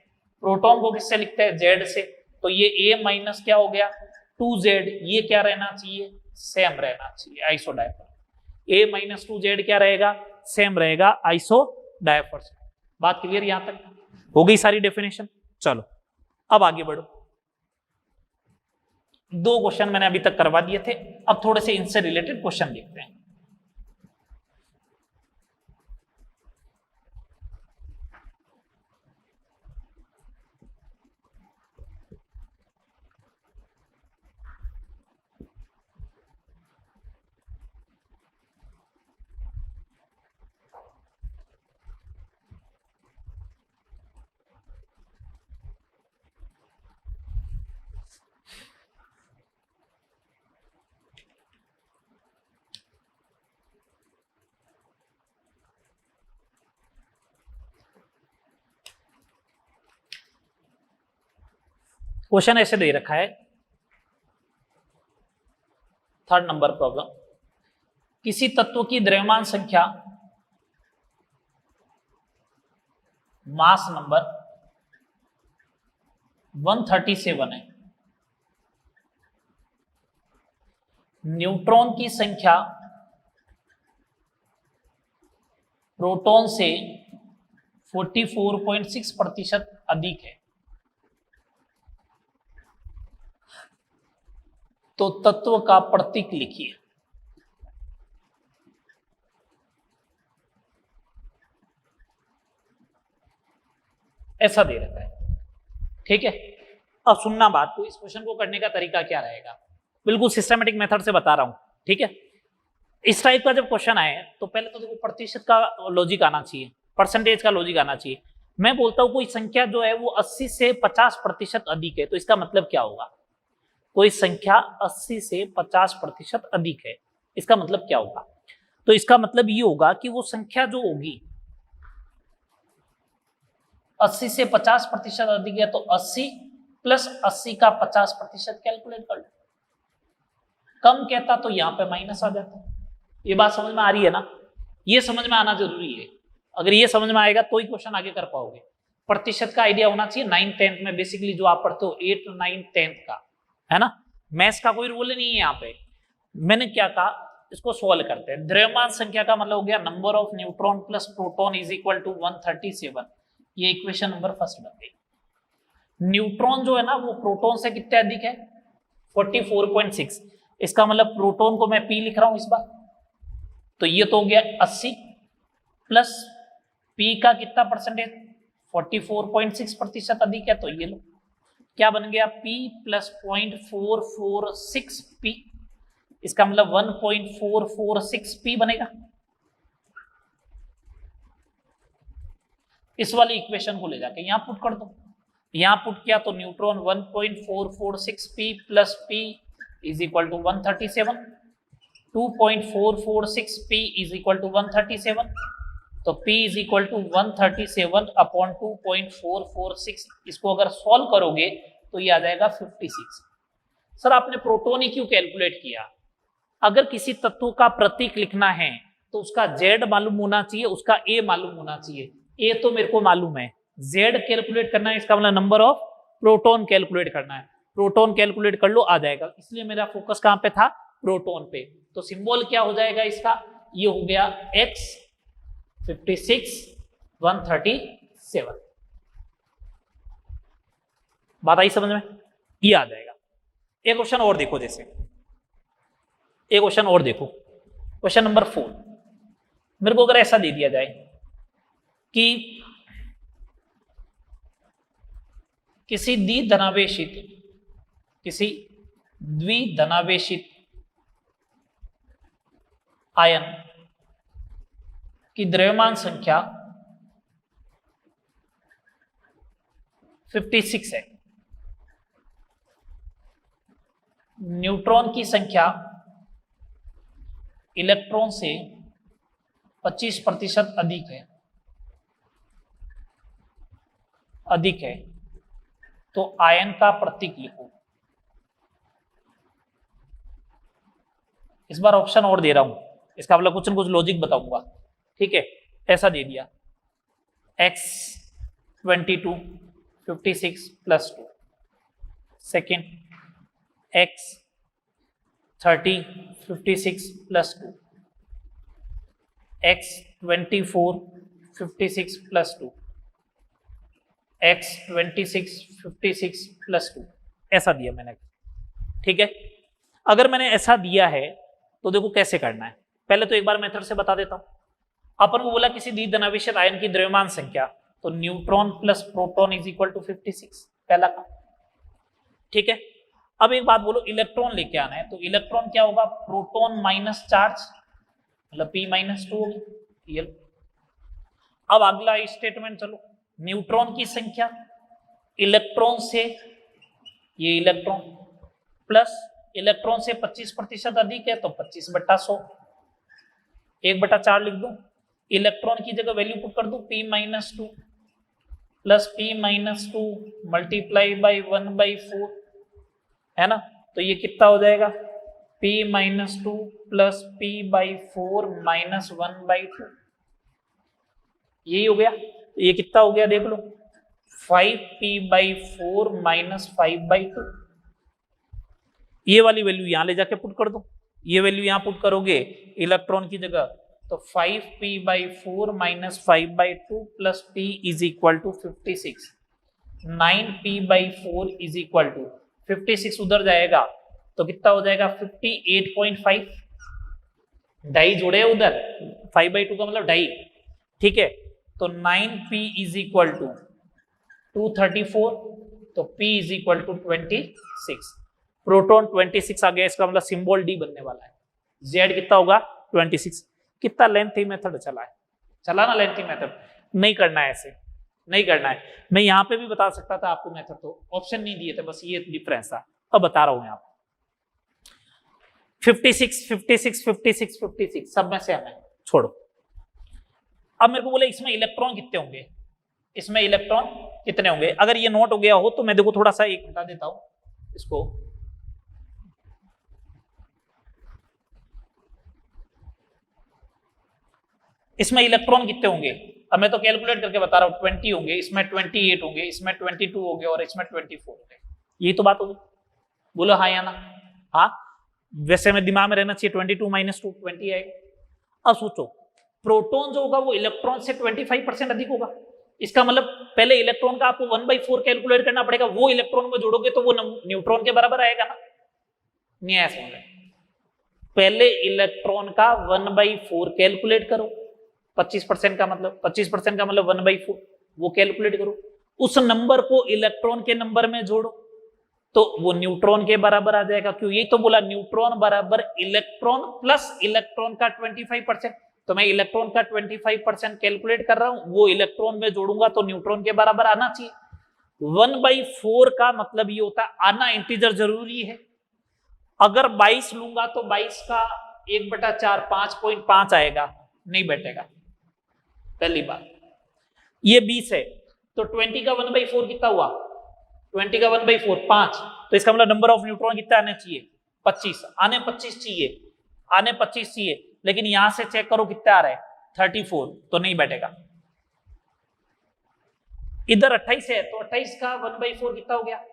प्रोटॉन को किससे लिखते हैं, जेड से। तो ये a माइनस क्या हो गया 2z, ये क्या रहना चाहिए, सेम रहना चाहिए आइसोडायफर। a माइनस 2z क्या रहेगा, सेम रहेगा आइसोडायफर से। बात क्लियर, यहां तक हो गई सारी डेफिनेशन। चलो अब आगे बढ़ो, 2 क्वेश्चन मैंने अभी तक करवा दिए थे, अब थोड़े से इनसे रिलेटेड क्वेश्चन देखते हैं। क्वेश्चन ऐसे दे रखा है, 3rd नंबर प्रॉब्लम, किसी तत्व की द्रव्यमान संख्या मास नंबर 137 है, न्यूट्रॉन की संख्या प्रोटॉन से 44.6% अधिक है, तो तत्व का प्रतीक लिखिए। ऐसा दे रखा है, ठीक है। अब सुनना बात को, इस क्वेश्चन को करने का तरीका क्या रहेगा, बिल्कुल सिस्टमेटिक मेथड से बता रहा हूं, ठीक है। इस टाइप का जब क्वेश्चन आए तो पहले तो देखो प्रतिशत का लॉजिक आना चाहिए, परसेंटेज का लॉजिक आना चाहिए। मैं बोलता हूं कोई संख्या जो है वो 80 से 50% अधिक है, तो इसका मतलब क्या होगा, कोई संख्या 80 से 50% अधिक है, इसका मतलब क्या होगा, तो इसका मतलब ये होगा कि वो संख्या जो होगी 80 से 50% अधिक है, तो 80 प्लस 80 का 50% कैलकुलेट कर लो। कम कहता तो यहां पे माइनस आ जाता। ये बात समझ में आ रही है ना, ये समझ में आना जरूरी है, अगर ये समझ में आएगा तो ही क्वेश्चन आगे कर पाओगे। प्रतिशत का आइडिया होना चाहिए 9th 10th में, बेसिकली जो आप पढ़ते हो 8th 9th 10th का, है ना। मैथ्स का कोई रूल नहीं है यहाँ पे। मैंने क्या कहा, इसको सोल्व करते हैं। द्रव्यमान संख्या का मतलब हो गया number of neutron plus proton is equal to 137, ये इक्वेशन नंबर फर्स्ट बन गई। न्यूट्रॉन जो है ना वो प्रोटॉन से कितने अधिक है, 44.6, इसका मतलब प्रोटॉन को मैं P लिख रहा हूं इस बार, तो ये तो हो गया 80 प्लस P का कितना परसेंटेज 44.6% अधिक है, तो ये लो क्या बन गया P प्लस 0.446P, इसका मतलब 1.446P बनेगा। इस वाली इक्वेशन को ले जाके यहां पुट कर दो, यहां पुट किया तो neutron 1.446P plus P is equal to 137, 2.446P is equal to 137, तो P is equal to 137 upon 2.446, इसको अगर सॉल्व करोगे तो ये आ जाएगा 56। सर आपने प्रोटॉन ही क्यों कैलकुलेट किया, अगर किसी तत्व का प्रतीक लिखना है तो उसका Z मालूम होना चाहिए, उसका A मालूम होना चाहिए, ए तो मेरे को मालूम है, जेड कैलकुलेट करना है, इसका मतलब नंबर ऑफ प्रोटॉन कैलकुलेट करना है। प्रोटॉन कैलकुलेट कर लो, आ जाएगा, इसलिए मेरा फोकस कहां पे था, प्रोटॉन पे। तो सिंबल क्या हो जाएगा इसका, ये हो गया x 56 137। बात आई समझ में, ये आ जाएगा। एक क्वेश्चन और देखो, जैसे एक क्वेश्चन और देखो, क्वेश्चन नंबर 4। मेरे को अगर ऐसा दे दिया जाए कि किसी द्विधनावेशित आयन की द्रव्यमान संख्या 56 है, न्यूट्रॉन की संख्या इलेक्ट्रॉन से 25% अधिक है, तो आयन का प्रतीक लिखो। इस बार ऑप्शन और दे रहा हूं, इसका मतलब कुछ न कुछ लॉजिक बताऊंगा, ठीक है। ऐसा दे दिया x 22 56 + 2, second x 30 56 + 2, x 24 56 + 2, x 26 56 + 2, ऐसा दिया मैंने, ठीक है। अगर मैंने ऐसा दिया है तो देखो कैसे करना है। पहले तो एक बार मेथड से बता देता हूं। अपन को बोला किसी द्विधनावेशित आयन की द्रव्यमान संख्या, तो neutron plus proton is equal to 56, पहला काम, ठीक है। अब एक बात बोलो, इलेक्ट्रॉन लेके आना है, तो इलेक्ट्रॉन क्या होगा, प्रोटॉन माइनस चार्ज, मतलब P-2 होगी। अब अगला स्टेटमेंट चलो, न्यूट्रॉन की संख्या इलेक्ट्रॉन से, ये इलेक्ट्रॉन प्लस इलेक्ट्रॉन से 25% अधिक है, तो 25/100, 1/4 लिख दो। इलेक्ट्रॉन की जगह वैल्यू पुट कर दो, P-2 plus P-2 multiply by 1/4, है ना। तो ये कितना हो जाएगा, P-2 प्लस P/4 माइनस 1/2, यही हो गया। तो ये कितना हो गया देख लो, 5P/4 माइनस 5/2। ये वाली वैल्यू यहां ले जाके पुट कर दो, ये वैल्यू यहां पुट करोगे इलेक्ट्रॉन की जगह, तो 5P/4 minus 5/2 plus P is equal to 56, 9P/4 is equal to 56 उधर जाएगा तो कितना हो जाएगा, 58.5, ढाई जोड़े उधर, 5/2 का मतलब ढाई, ठीक है। तो 9P इज इक्वल टू 234, तो P is equal to 26, proton 26 आ गया, इसका मतलब सिंबल D बनने वाला है। Z कितना होगा, 26। कितना लेंथी मेथड चला है, चला ना लेंथी मेथड, नहीं करना है ऐसे, नहीं करना है। मैं यहाँ पे भी बता सकता था आपको मेथड, तो ऑप्शन नहीं दिए थे, बस ये डिफरेंस था, अब बता रहा हूं यहाँ 56 56 56 56 सब में से हमें छोड़ो। अब मेरे को बोले इसमें इलेक्ट्रॉन कितने होंगे, इसमें इलेक्ट्रॉन कितने होंगे। अगर ये नोट हो गया हो तो मैं देखो थोड़ा सा एक हटा देता हूं इसको, इसमें इलेक्ट्रॉन कितने होंगे, अब मैं तो कैलकुलेट करके बता रहा हूं, 20 होंगे, इसमें 28 होंगे, इसमें 22 होंगे और इसमें 24 होंगे। यही तो बात होगी, बोलो हाँ या ना। हाँ, वैसे में दिमाग में रहना चाहिए 22 माइनस 2 20 आएगा। अब सोचो प्रोटॉन जो होगा वो इलेक्ट्रॉन से 25% अधिक होगा, इसका मतलब पहले इलेक्ट्रॉन का आपको 1/4 कैलकुलेट करना पड़ेगा, वो इलेक्ट्रॉन में जोड़ोगे तो वो न्यूट्रॉन के बराबर आएगा ना, नहीं ऐसा होगा। पहले इलेक्ट्रॉन का 1/4 कैलकुलेट करो, 25% का मतलब 25% का मतलब 1/4, वो कैलकुलेट करो, उस नंबर को इलेक्ट्रॉन के नंबर में जोड़ो तो वो न्यूट्रॉन के बराबर आ जाएगा। क्यों, यही तो बोला, न्यूट्रॉन बराबर इलेक्ट्रॉन प्लस इलेक्ट्रॉन का 25%, तो मैं इलेक्ट्रॉन का 25% कैलकुलेट कर रहा हूं, वो इलेक्ट्रॉन में जोड़ूंगा तो न्यूट्रॉन के बराबर आना चाहिए। 1/4 का मतलब ये होता है आना इंटीजर जरूरी है। अगर 22 लूंगा तो 22 का 1/4 5.5 आएगा, नहीं बैठेगा, पहली बात। ये 20 है तो 20 का 1/4 कितना हुआ, 20 का 1/4 5, तो इसका मतलब नंबर ऑफ न्यूट्रॉन कितना आने चाहिए, 25, आने 25 चाहिए, आने 25 चाहिए, लेकिन यहां से चेक करो कितना आ रहा है 34, तो नहीं बैठेगा। इधर 28 है तो 28 का 1/4 कितना हो गया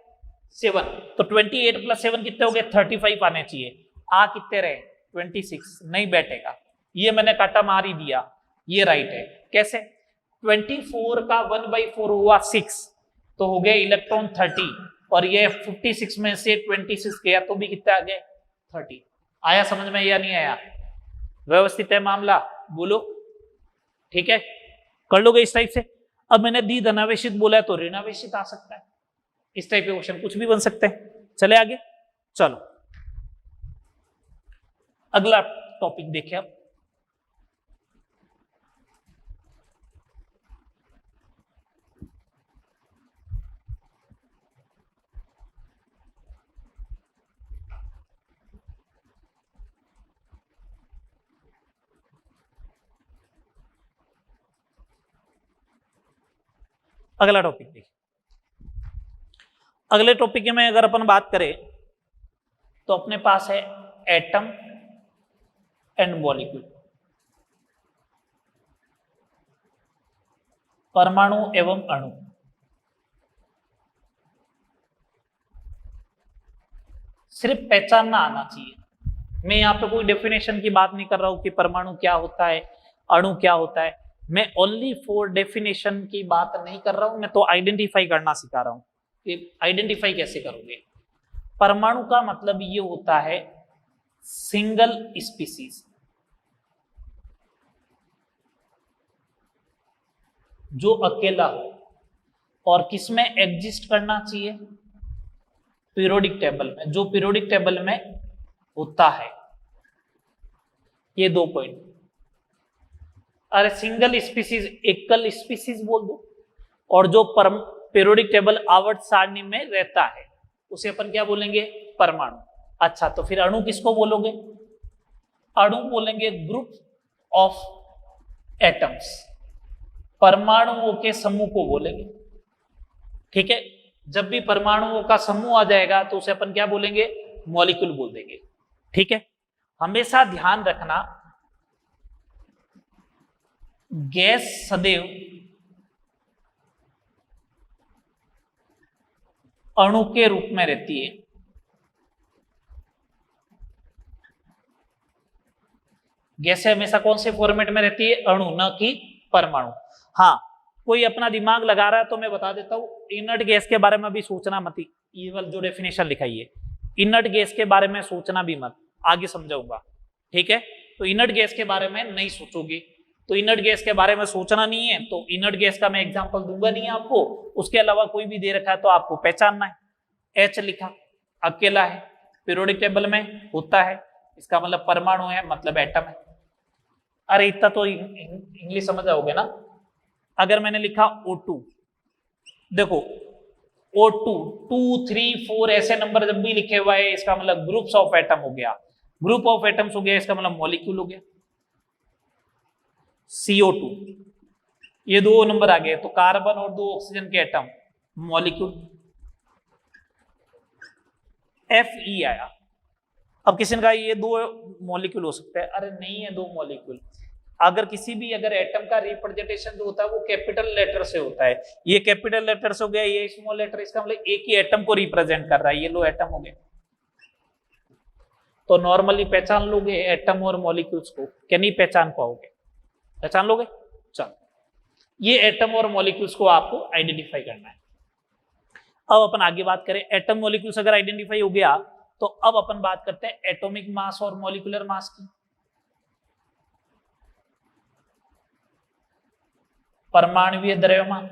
7, तो 28 + 7 कितने हो गए 35 आने चाहिए। आ कितने रहे 26, नहीं बैठेगा, ये मैंने काटा मार ही दिया, ये राइट है। कैसे 24 का 1/4 हुआ 6, तो हो गया इलेक्ट्रॉन 30, और ये 56 में से 26 गया तो भी कितना आ गए 30। आया समझ में या नहीं आया? व्यवस्थित है मामला, बोलो ठीक है, कर लोगे इस टाइप से। अब मैंने दी धनावेशित बोला है तो ऋणावेशित आ सकता है, इस टाइप के क्वेश्चन कुछ भी बन सकते हैं। चले आगे, चलो अगला टॉपिक देखिए अब। अगला टॉपिक देखिए, अगले टॉपिक में अगर अपन बात करें तो अपने पास है एटम एंड मॉलिक्यूल, परमाणु एवं अणु। सिर्फ पहचानना आना चाहिए, मैं यहाँ पे कोई डेफिनेशन की बात नहीं कर रहा हूं कि परमाणु क्या होता है, अणु क्या होता है, मैं ओनली फॉर डेफिनेशन की बात नहीं कर रहा हूं, मैं तो आइडेंटिफाई करना सिखा रहा हूं कि आइडेंटिफाई कैसे करोगे। परमाणु का मतलब ये होता है सिंगल स्पीसीज, जो अकेला हो, और किसमें एग्जिस्ट करना चाहिए पीरियोडिक टेबल में, जो पीरियोडिक टेबल में होता है। ये 2 पॉइंट। अरे सिंगल स्पीसीज एकल स्पीसीज बोल दो, और जो पीरियोडिक टेबल आवर्त सारणी में रहता है उसे अपन क्या बोलेंगे परमाणु। अच्छा तो फिर अणु किसको बोलोगे? अणु बोलेंगे ग्रुप ऑफ एटम्स, परमाणुओं के समूह को बोलेंगे। ठीक है, जब भी परमाणुओं का समूह आ जाएगा तो उसे अपन क्या बोलेंगे मॉलिक्यूल बोल देंगे। ठीक है, हमेशा ध्यान रखना गैस सदैव अणु के रूप में रहती है, गैसें हमेशा कौन से फॉर्मेट में रहती है अणु, न कि परमाणु। हाँ कोई अपना दिमाग लगा रहा है तो मैं बता देता हूं, इनर्ट गैस के बारे में भी सोचना मत, ये वाला जो डेफिनेशन लिखाई है इनर्ट गैस के बारे में सोचना भी मत, आगे समझाऊंगा। ठीक है, तो इनर्ट गैस के बारे में नहीं सोचोगे, तो इनर्ट गैस के बारे में सोचना नहीं है तो इनर्ट गैस का मैं एग्जांपल दूंगा नहीं आपको, उसके अलावा कोई भी दे रखा है तो आपको पहचानना है। एच लिखा, अकेला है, पीरियोडिक टेबल में होता है, इसका मतलब परमाणु है, मतलब एटम है। अरे इतना तो इंग्लिश समझ आओगे ना। अगर मैंने लिखा O2, देखो O2 2 3 4 ऐसे नंबर जब भी लिखे हुआ है इसका मतलब ग्रुप्स ऑफ एटम हो गया, ग्रुप ऑफ एटम्स हो गया, इसका मतलब मॉलिक्यूल हो गया। CO2 ये 2 नंबर आ गए तो कार्बन और 2 ऑक्सीजन के एटम मॉलिक्यूल। Fe आया, अब किसी ने कहा ये 2 मॉलिक्यूल हो सकते हैं, अरे नहीं है 2 मॉलिक्यूल। अगर किसी भी अगर एटम का रिप्रेजेंटेशन जो होता है वो कैपिटल लेटर से होता है, ये कैपिटल लेटर से हो गया, ये स्मॉल लेटर, इसका मतलब एक ही एटम को रिप्रेजेंट कर रहा है, ये लो एटम हो गया। तो नॉर्मली पहचान लोगे एटम और मॉलिक्यूल्स को, क्या नहीं पहचान पाओगे? पहचान लोगे। चलो ये एटम और मॉलिक्यूल्स को आपको आइडेंटिफाई करना है। अब अपन आगे बात करें, एटम मॉलिक्यूल्स अगर आइडेंटिफाई हो गया तो अब अपन बात करते हैं एटॉमिक मास और मॉलिक्यूलर मास की। परमाणुवीय द्रव्यमान,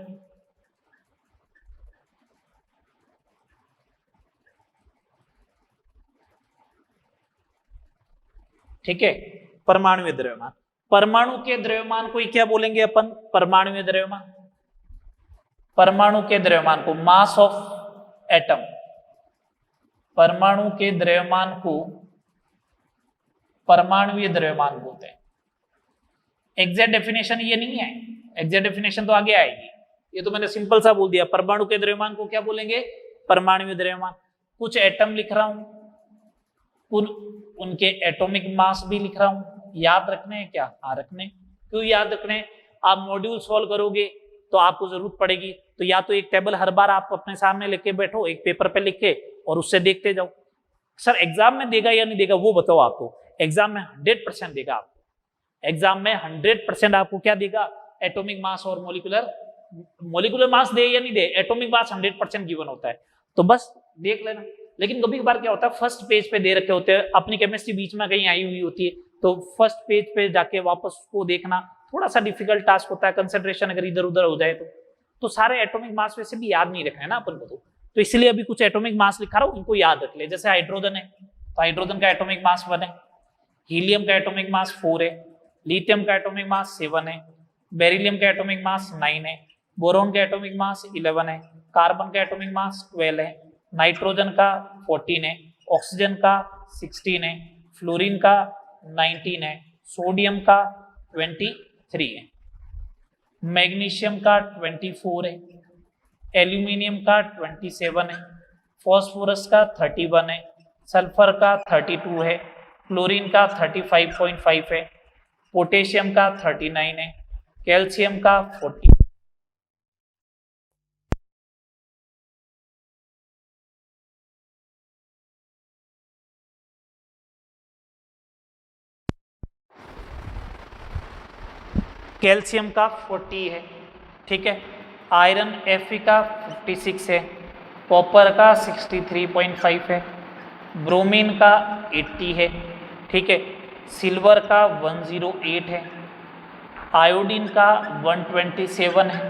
ठीक है, परमाणुवीय द्रव्यमान, परमाणु के द्रव्यमान को क्या बोलेंगे अपन परमाणुवीय द्रव्यमान, परमाणु के द्रव्यमान को मास ऑफ एटम, परमाणु के द्रव्यमान को परमाणुवीय द्रव्यमान बोलते हैं। एग्जैक्ट डेफिनेशन ये नहीं है, एग्जैक्ट डेफिनेशन तो आगे आएगी, ये तो मैंने सिंपल सा बोल दिया। परमाणु के द्रव्यमान को क्या बोलेंगे परमाणुवीय द्रव्यमान। कुछ एटम लिख रहा हूं, उनके एटॉमिक मास भी लिख रहा हूं, याद रखने हैं क्या? हाँ रखने। क्यों याद रखने? आप मॉड्यूल सॉल्व करोगे तो आपको जरूरत पड़ेगी तो या तो एक टेबल हर बार आप अपने सामने लेके बैठो, एक पेपर पे लिख के, और उससे देखते जाओ। सर एग्जाम में देगा या नहीं देगा वो बताओ आपको। एग्जाम में 100% देगा आपको। एग्जाम में 100% आपको क्या देगा, एटॉमिक मास और मोलिकुलर मास दे या नहीं दे, एटॉमिक मास 100% गिवन होता है, तो बस देख लेना। लेकिन कभी कभार क्या होता है, फर्स्ट पेज पे दे रखे होते हैं, अपनी केमिस्ट्री बीच में कहीं आई हुई होती है, तो फर्स्ट पेज पे जाके वापस उसको देखना थोड़ा सा डिफिकल्ट टास्क होता है, कंसंट्रेशन अगर इधर उधर हो जाए तो सारे एटॉमिक मास वैसे भी याद नहीं रखना है ना अपन को, तो इसलिए अभी कुछ एटॉमिक मास लिखा रहा हूं, इनको याद रख ले। जैसे हाइड्रोजन है, तो हाइड्रोजन का एटॉमिक मास 1 है, हीलियम का एटॉमिक मास 4 है, लिथियम का एटॉमिक मास 7 है, बेरिलियम का एटॉमिक मास 9 है, बोरोन का एटॉमिक मास 11 है, कार्बन का एटॉमिक मास 12 है, नाइट्रोजन का 14 है, ऑक्सीजन का 16 है, फ्लोरीन का 19 है, सोडियम का 23 है, मैग्नीशियम का 24 है, एल्यूमिनियम का 27 है, फॉस्फोरस का 31 है, सल्फर का 32 है, क्लोरीन का 35.5 है, पोटेशियम का 39 है, कैल्शियम का 40। कैल्शियम का 40 है, ठीक है। आयरन Fe का 56 है, कॉपर का 63.5 है, ब्रोमीन का 80 है, ठीक है। सिल्वर का 108 है, आयोडीन का 127 है,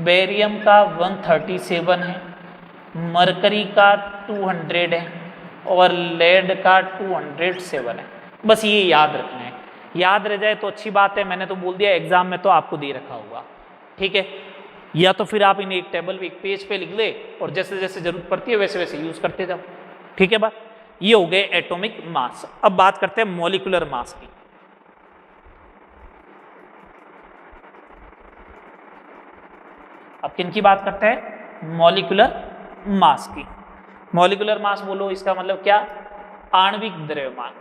बेरियम का 137 है, मरकरी का 200 है और लेड का 207 है। बस ये याद रखना है, याद रह जाए तो अच्छी बात है। मैंने तो बोल दिया एग्जाम में तो आपको दे रखा होगा, ठीक है। या तो फिर आप इन्हें एक टेबल एक पेज पे लिख ले और जैसे जैसे जरूरत पड़ती है वैसे वैसे यूज करते जाओ, ठीक है। बात ये हो गए एटॉमिक मास। अब बात करते हैं मॉलिक्यूलर मास की। अब किन की बात करते हैं, मॉलिक्यूलर मास की। मॉलिक्यूलर मास बोलो, इसका मतलब क्या, आणविक द्रव्यमान।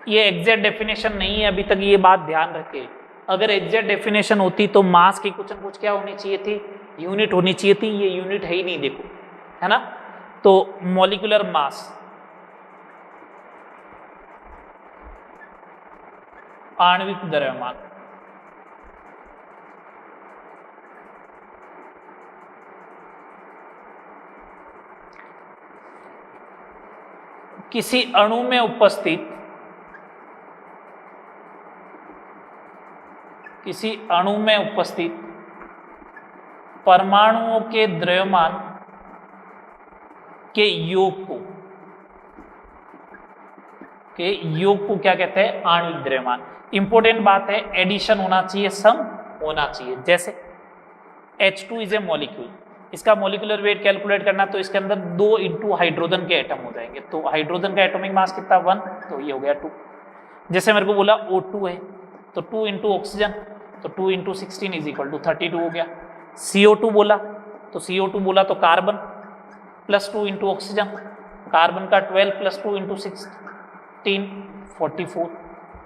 ये एग्जैक्ट डेफिनेशन नहीं है अभी तक, ये बात ध्यान रखे। अगर एग्जैक्ट डेफिनेशन होती तो मास की कुछ न कुछ क्या होनी चाहिए थी, यूनिट होनी चाहिए थी। ये यूनिट है ही नहीं, देखो, है ना। तो मॉलिक्यूलर मास, आणविक द्रव्यमान, किसी अणु में उपस्थित परमाणुओं के द्रव्यमान के योग को क्या कहते हैं, आणविक द्रव्यमान। इंपॉर्टेंट बात है, एडिशन होना चाहिए, सम होना चाहिए। जैसे H2 इज ए मॉलिक्यूल, इसका मॉलिक्यूलर वेट कैलकुलेट करना तो इसके अंदर 2 इंटू हाइड्रोजन के एटम हो जाएंगे। तो हाइड्रोजन का एटॉमिक मास कितना, 1, तो ये हो गया 2। जैसे मेरे को बोला O2 है, तो 2 इंटू ऑक्सीजन, तो 2 इंटू 16 इज इक्वल टू 32 हो गया। CO2 बोला, तो CO2 बोला तो carbon plus 2 into oxygen, carbon का 12 प्लस 2 इंटू 16 44,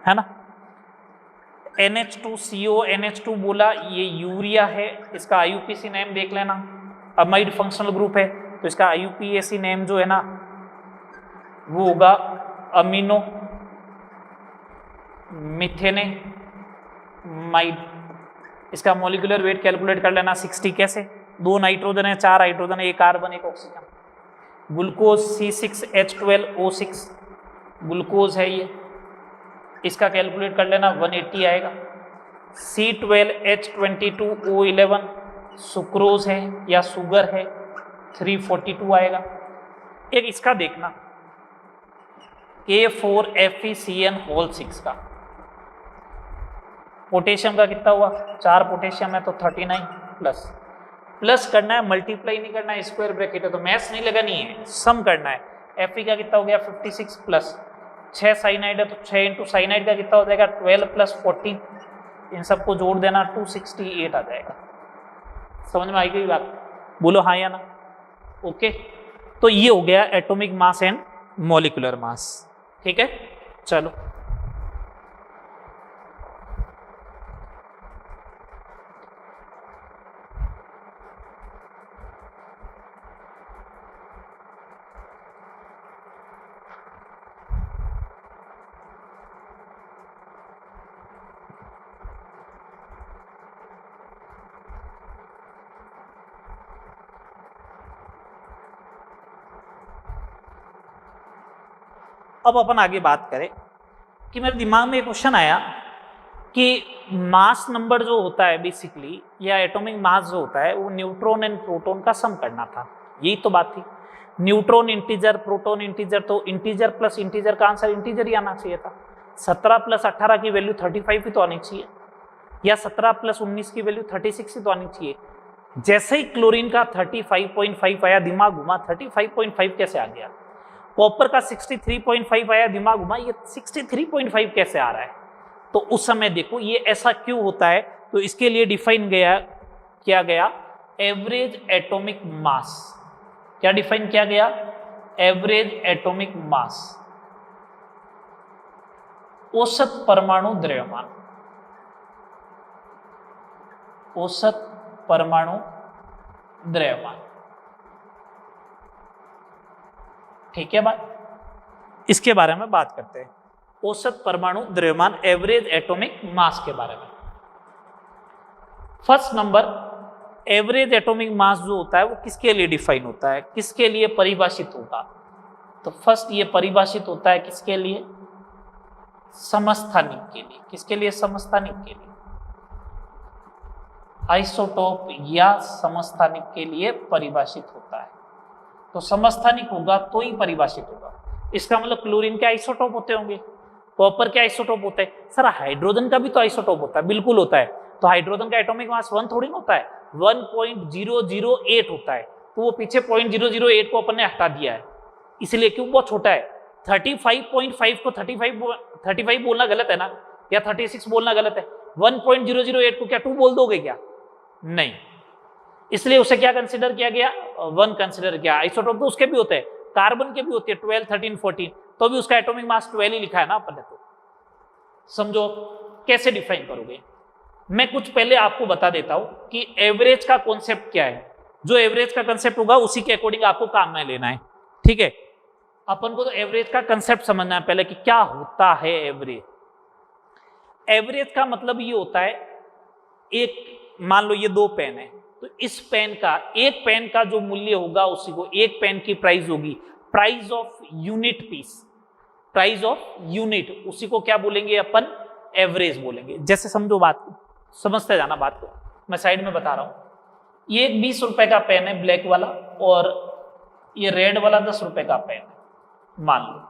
है ना। NH2CO NH2 बोला, ये यूरिया है, इसका IUPAC नेम देख लेना, अमाइड फंक्शनल ग्रुप है, तो इसका IUPAC नेम जो है ना वो होगा अमीनो मिथेनेमाइड। इसका मॉलिक्यूलर वेट कैलकुलेट कर लेना 60। कैसे, 2 नाइट्रोजन है, 4 हाइड्रोजन है, 1 carbon 1 oxygen. Glucose C6H12O6 glucose है ये, इसका कैलकुलेट कर लेना 180 आएगा। C12H22O11 सुक्रोज है या शुगर है, 342 आएगा। एक इसका देखना K4FeCN6 का, पोटेशियम का कितना हुआ, 4 पोटेशियम है तो 39 प्लस करना है, मल्टीप्लाई नहीं करना है, स्क्वायर ब्रैकेट है तो मैथ्स नहीं लगानी है, सम करना है। Fe का कितना हो गया 56 प्लस 6 साइनाइड है तो 6 इंटू साइनाइड का कितना हो जाएगा 12 प्लस 14, इन सबको जोड़ देना 268 आ जाएगा। समझ में आई गई बात, बोलो हाँ या ना। ओके, तो ये हो गया atomic mass and molecular mass, ठीक है। चलो अब अपन आगे बात करें कि मेरे दिमाग में एक क्वेश्चन आया कि मास नंबर जो होता है बेसिकली, या एटॉमिक मास जो होता है, वो न्यूट्रॉन एंड प्रोटॉन का सम करना था। यही तो बात थी। न्यूट्रॉन इंटीजर, प्रोटॉन इंटीजर, तो इंटीजर प्लस इंटीजर का आंसर इंटीजर ही आना चाहिए था। 17 प्लस 18 की वैल्यू 35 ही तो आनी चाहिए, या 17 प्लस 19 की वैल्यू 36 ही तो आनी चाहिए। जैसे ही क्लोरीन का 35.5 आया, दिमाग घुमा, 35.5 कैसे आ गया। कॉपर का 63.5 आया, दिमाग घुमा, ये 63.5 कैसे आ रहा है। तो उस समय देखो ये ऐसा क्यों होता है, तो इसके लिए डिफाइन किया गया एवरेज एटॉमिक मास। क्या डिफाइन किया गया? एवरेज एटॉमिक मास, औसत परमाणु द्रव्यमान। औसत परमाणु द्रव्यमान, ठीक है बात। इसके बारे में बात करते हैं, औसत परमाणु द्रव्यमान, एवरेज एटॉमिक मास के बारे में। First number, average atomic mass जो होता है वो किसके लिए डिफाइन होता है, किसके लिए परिभाषित होगा? तो फर्स्ट ये परिभाषित होता है किसके लिए? समस्थानिक के लिए। किसके लिए? समस्थानिक के लिए। आइसोटोप या समस्थानिक के लिए परिभाषित होता है। तो समस्थानिक होगा तो ही परिभाषित होगा। इसका मतलब क्लोरीन के आइसोटोप होते होंगे, कॉपर के आइसोटोप होते हैं। सर हाइड्रोजन का भी तो आइसोटोप होता है। बिल्कुल होता है। तो हाइड्रोजन का एटॉमिक मास 1 थोड़ी ना होता है, 1.008 होता है। तो वो पीछे 0.008 को अपन ने हटा दिया है, इसलिए क्यों बहुत छोटा है। 35.5 को 35 बोलना गलत है ना, या 36 बोलना गलत है। 1.008 को क्या 2 बोल दोगे क्या? नहीं, इसलिए उसे क्या कंसिडर किया गया? 1 कंसिडर किया। आइसोटोप तो उसके भी होते हैं, कार्बन के भी होते हैं 12, 13, 14, तो भी उसका एटॉमिक मास 12 ही लिखा है ना अपन ने। तो समझो कैसे डिफाइन करोगे। मैं कुछ पहले आपको बता देता हूं कि एवरेज का कॉन्सेप्ट क्या है। जो एवरेज का कंसेप्ट होगा उसी के अकॉर्डिंग आपको काम में लेना है, ठीक है। अपन को तो एवरेज का कंसेप्ट समझना है पहले कि क्या होता है एवरेज। एवरेज का मतलब ये होता है, एक मान लो ये 2 पेन है, तो इस पेन का, एक पेन का जो मूल्य होगा उसी को, एक पेन की प्राइस होगी, price of unit piece, price of unit, उसी को क्या बोलेंगे अपन? एवरेज बोलेंगे। जैसे समझो बात को, समझते जाना बात को, मैं साइड में बता रहा हूं। ये एक 20 रुपए का पेन है ब्लैक वाला, और ये रेड वाला 10 रुपए का पेन है, मान लो।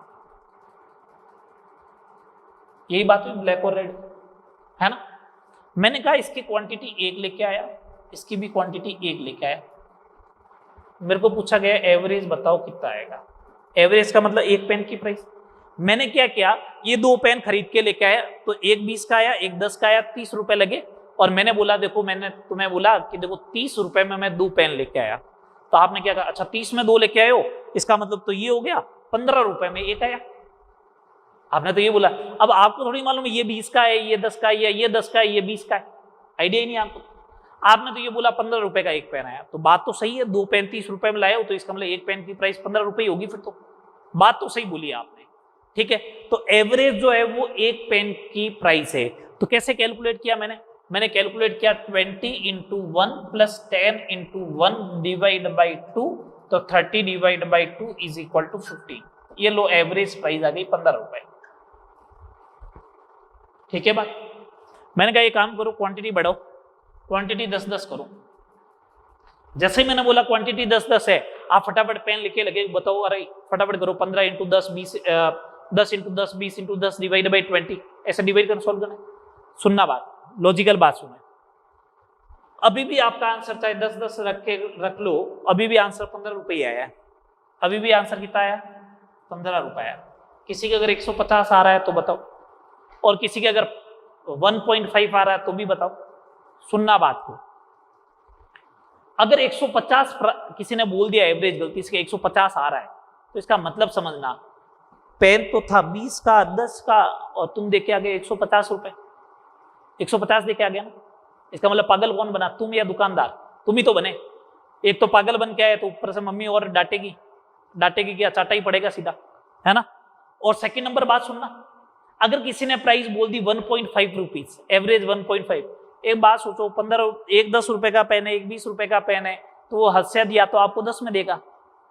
यही बात हुई, ब्लैक और रेड, है ना। मैंने कहा इसकी क्वांटिटी 1 लेके आया, इसकी भी क्वांटिटी 1 लेके आया। मेरे को पूछा गया एवरेज बताओ कितना आएगा। एवरेज का मतलब एक पेन की प्राइस। मैंने क्या किया, ये 2 पेन खरीद के लेके आया, तो एक 20 का आया, एक 10 का आया, 30 रुपए लगे। और मैंने बोला देखो, मैंने तुम्हें बोला कि देखो 30 रुपए में मैं 2 पेन लेके आया। तो आपने क्या कहा? अच्छा 30 में 2 लेके आए हो, इसका मतलब तो ये हो गया 15 रुपए में 1 आया। आपने तो ये बोला। अब आपको थोड़ी मालूम है ये 20 का है, ये 10 का है, ये 10 का है, ये 20 का है, आइडिया ही नहीं आपको। आपने तो ये बोला 15 रुपए का 1 पेन आया, तो बात तो सही है। 2 पेन 30 रुपए में लाए हो, तो इसका मतलब 1 पेन की प्राइस 15 रुपए होगी। फिर तो बात तो सही बोली आपने, ठीक है। तो एवरेज जो है वो 1 पेन की प्राइस है। तो कैसे कैलकुलेट किया मैंने कैलकुलेट किया 20 into 1 plus 10 into 1 divide by 2, तो 30 divide by 2 is equal to 50। ये लो एवरेज प्राइस आ गई 15 रुपए, ठीक है बात। मैंने कहा ये काम करो, क्वांटिटी बढ़ाओ, क्वांटिटी 10-10 करो। जैसे ही मैंने बोला क्वांटिटी 10-10 है, आप फटाफट पेन लिखे लगे, बताओ अरे फटाफट करो, 15 into 10 20, 10 into 10 20 into 10 divide by 20, ऐसे डिवाइड कर सॉल्व करना। सुनना बात, लॉजिकल बात सुने। अभी भी आपका आंसर चाहे 10-10 रख लो, अभी भी आंसर 15 रुपये आया है। अभी भी आंसर कितना आया? 15 रुपये आया। किसी का अगर 150 आ रहा है तो बताओ, और किसी के अगर 1.5 आ रहा है तो भी बताओ। सुनना बात को, अगर 150 किसी ने बोल दिया एवरेज गलती से 150 आ रहा है, तो इसका मतलब समझना, पेन तो था 20 का 10 का, और तुम देके आ गए 150 रुपए, 150 देके आ गया ना। इसका मतलब पागल कौन बना, तुम या दुकानदार? तुम ही तो बने। एक तो पागल बन के आए, तो ऊपर से मम्मी और डांटेगी क्या, चाटा ही पड़ेगा सीधा, है ना। और सेकंड नंबर बात सुनना, अगर किसी ने प्राइस बोल दी 1.5 रुपीज, एवरेज 1.5, एक बात सोचो, 15, एक 10 रुपए का पेन है, एक 20 रुपए का पेन है, तो वो हद से हद या तो आपको 10 में देगा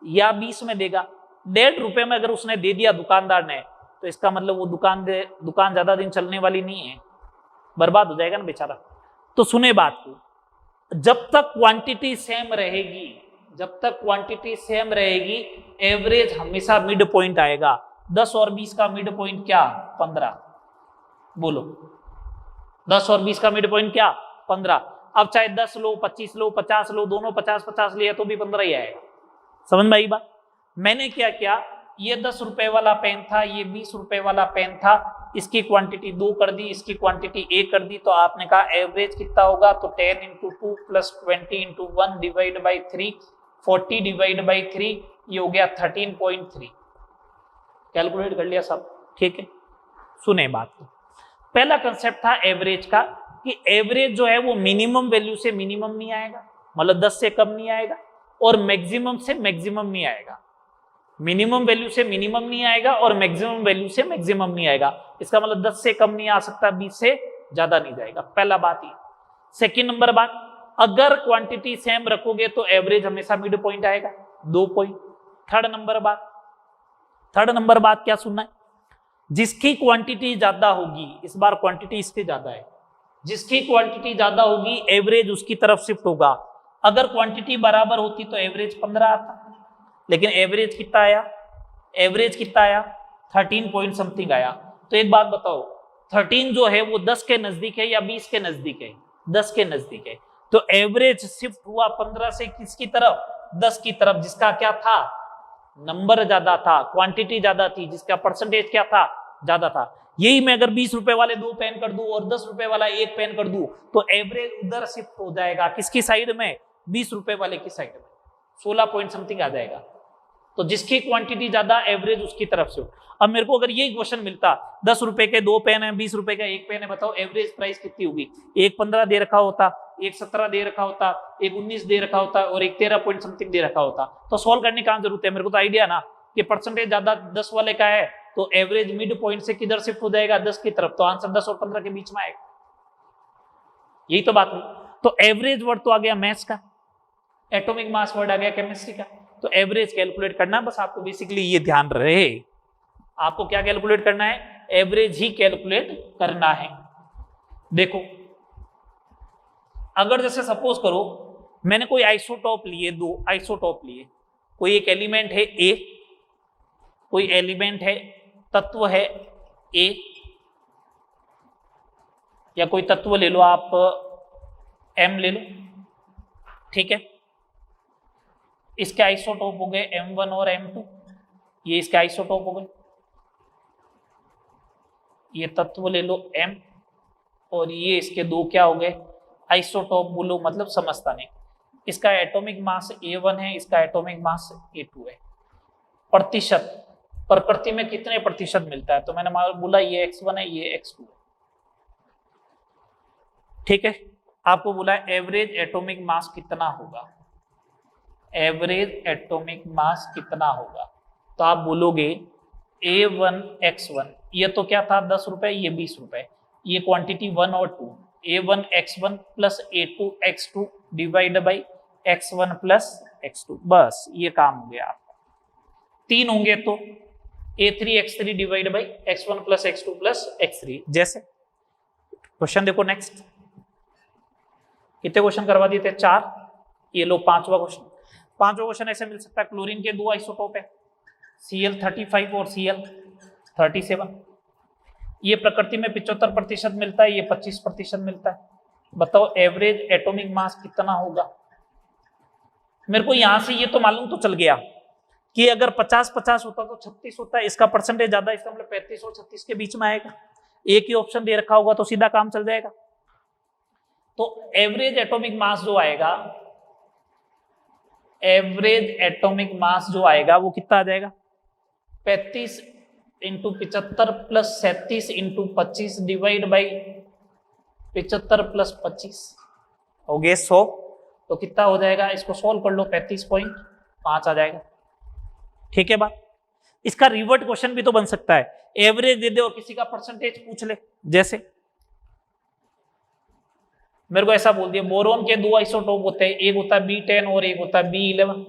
या 20 में देगा। 1.5 रुपए में अगर उसने दे दिया दुकानदार ने, तो इसका मतलब वो दुकान ज्यादा दिन चलने वाली नहीं है, बर्बाद हो जाएगा ना बेचारा। तो सुने बात को, जब तक क्वांटिटी सेम रहेगी, जब तक क्वांटिटी सेम रहेगी, एवरेज हमेशा मिड पॉइंट आएगा। 10 और 20 का मिड पॉइंट क्या? 15। बोलो 10 और 20 का मिड पॉइंट क्या? 15। अब चाहे 10 लो, 25 लो, 50 लो, दोनों 50-50 लिया तो भी 15 ही आएगा। समझ में आई बात? मैंने क्या किया, ये 10 रुपए वाला पेन था, ये 20 रुपए वाला पेन था, इसकी क्वांटिटी 2 कर दी, इसकी क्वांटिटी 1 कर दी, तो आपने कहा एवरेज कितना होगा, तो 10 × 2 + 20 × 1 डिवाइड बाई 3, 40 डिवाइड बाई 3, ये हो गया 13.3। कैलकुलेट कर लिया सब, ठीक है। सुने बात को, पहला कंसेप्ट था एवरेज का कि एवरेज जो है वो मिनिमम वैल्यू से मिनिमम नहीं आएगा, मतलब 10 से कम नहीं आएगा, और मैक्सिमम से मैक्सिमम नहीं आएगा। मिनिमम वैल्यू से मिनिमम नहीं आएगा और मैक्सिमम वैल्यू से मैक्सिमम नहीं आएगा। इसका मतलब 10 से कम नहीं आ सकता, 20 से ज्यादा नहीं जाएगा। पहला बात ये। सेकंड नंबर बात, अगर क्वांटिटी सेम रखोगे तो एवरेज हमेशा मिड पॉइंट आएगा, 2 पॉइंट। थर्ड नंबर बात क्या सुनना है, जिसकी क्वांटिटी ज्यादा होगी, इस बार क्वांटिटी इससे ज्यादा है, जिसकी क्वांटिटी ज्यादा होगी एवरेज उसकी तरफ शिफ्ट होगा। अगर क्वांटिटी बराबर होती तो एवरेज 15 आता, लेकिन एवरेज कितना आया, एवरेज कितना आया, 13 पॉइंट समथिंग आया। तो एक बात बताओ, 13 जो है वो 10 के नजदीक है या 20 के नजदीक है? 10 के नजदीक है। तो एवरेज शिफ्ट हुआ 15 से किसकी तरफ? 10 की तरफ, जिसका क्या था, नंबर ज्यादा था, क्वांटिटी ज्यादा थी, जिसका परसेंटेज क्या था, ज्यादा था। यही मैं अगर 20 रुपए वाले 2 पेन कर दूं और 10 रुपए वाला 1 पेन कर दूं, तो एवरेज उधर शिफ्ट हो जाएगा, किसकी साइड में? 20 रुपए वाले की साइड में, 16 पॉइंट समथिंग आ जाएगा। तो जिसकी क्वांटिटी ज्यादा, एवरेज उसकी तरफ से। अब मेरे को अगर यही क्वेश्चन मिलता, 10 रुपए के 2 पेन है, 20 रुपए का 1 पेन है, बताओ एवरेज प्राइस कितनी होगी? एक 15 दे रखा होता, एक 17 दे रखा होता, एक 19 दे रखा होता, और एक 13 पॉइंट समथिंग दे रखा होता। तो सॉल्व करने का जरूरत है, मेरे को तो आइडिया ना कि परसेंटेज ज्यादा 10 वाले का है, तो एवरेज मिड पॉइंट से किधर शिफ्ट हो जाएगा? 10 की तरफ। तो आंसर 10 और 15 के बीच में आएगा। यही तो बात हुई। तो एवरेज वर्ड तो आ गया मैथ्स का, एटॉमिक मास वर्ड आ गया केमिस्ट्री का। तो एवरेज कैलकुलेट करना, बस आपको बेसिकली ये ध्यान रहे, आपको क्या कैलकुलेट करना है? एवरेज ही कैलकुलेट करना है। देखो, अगर जैसे सपोज करो मैंने कोई आइसोटॉप लिए, 2 आइसोटॉप लिए, कोई एक एलिमेंट है ए, कोई एलिमेंट है, तत्व है ए, या कोई तत्व ले लो आप, एम ले लो, ठीक है। इसके आइसोटॉप हो गए M1 और M2, ये इसके आइसोटॉप हो गए। ये तत्व ले लो M, और ये इसके 2 क्या हो गए? आइसोटॉप बोलो मतलब समझता नहीं। इसका एटॉमिक मास A1 है, इसका एटॉमिक मास A2 है। प्रतिशत, प्रकृति में कितने प्रतिशत मिलता है? तो मैंने बोला ये X1 है, ये X2 है, ठीक है। आपको बोला एवरेज एटॉमिक मास कितना होगा, एवरेज एटॉमिक मास कितना होगा, तो आप बोलोगे A1 X1, ये तो क्या था 10 रुपए, ये 20 रुपए, ये क्वांटिटी 1 और 2, A1 X1 plus A2 X2 divide by X1 plus X2, बस ये काम हो गया आपका। 3 होंगे तो A3 X3 divide by X1 plus X2 plus X3। जैसे क्वेश्चन देखो नेक्स्ट, कितने क्वेश्चन करवा दिए थे? 4। ये लो 5वां क्वेश्चन। 5वां क्वेश्चन ऐसे मिल सकता है, क्लोरीन के 2 आइसोटोप है, Cl35 और Cl37। ये प्रकृति में 75% मिलता है, ये 25% मिलता है। बताओ एवरेज एटॉमिक मास कितना होगा? मेरे को यहां से ये तो मालूम तो चल गया कि अगर 50-50 होता तो 36 होता है, इसका परसेंटेज ज्यादा, इसका मतलब 35 और 36 के बीच में आएगा। एक ही ऑप्शन दे रखा होगा तो सीधा काम चल जाएगा। तो एवरेज एटॉमिक मास जो आएगा, एवरेज एटॉमिक मास जो आएगा वो कितना आ जाएगा? 35 × 75 प्लस 37 × 25 डिवाइड बाई 75 प्लस 25 हो गए 100। तो कितना हो जाएगा? इसको सॉल्व कर लो, 35.5 आ जाएगा, ठीक है बात। इसका रिवर्ट क्वेश्चन भी तो बन सकता है, एवरेज दे दे और किसी का परसेंटेज पूछ ले। जैसे मेरे को ऐसा बोल दिया, बोरोन के 2 आइसोटोप होते हैं, एक होता है B10 और एक होता है B11।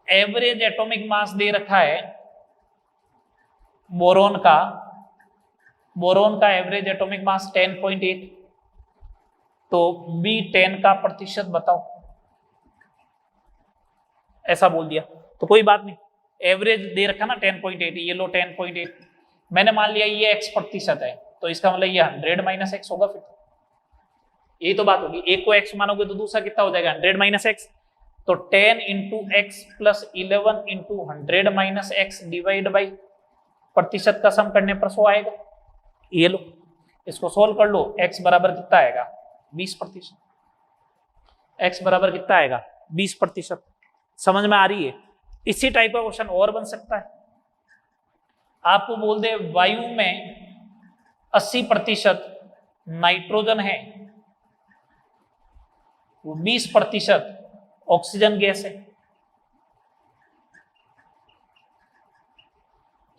एवरेज एटॉमिक मास दे रखा है बोरोन का एवरेज एटॉमिक मास 10.8, तो B10 का प्रतिशत बताओ, ऐसा बोल दिया तो कोई बात नहीं, एवरेज दे रखा ना 10.8, ये लो 10.8, मैंने मान लिया ये x प्रतिशत है, तो इसका मतलब ये 100 माइनस एक्स होगा, फिर यही तो बात होगी, एक को x मानोगे तो दूसरा कितना हो जाएगा 100 माइनस एक्स, तो 10 into x plus 11 into 100 minus x divide by प्रतिशत का सम करने पर 100 आएगा। ये लो इसको सोल्व कर लो, x बराबर कितना आएगा 20%, x बराबर कितना आएगा 20%। समझ में आ रही है? इसी टाइप का क्वेश्चन और बन सकता है, आपको बोल दे वायु में 80% नाइट्रोजन है, वो 20% ऑक्सीजन गैस है,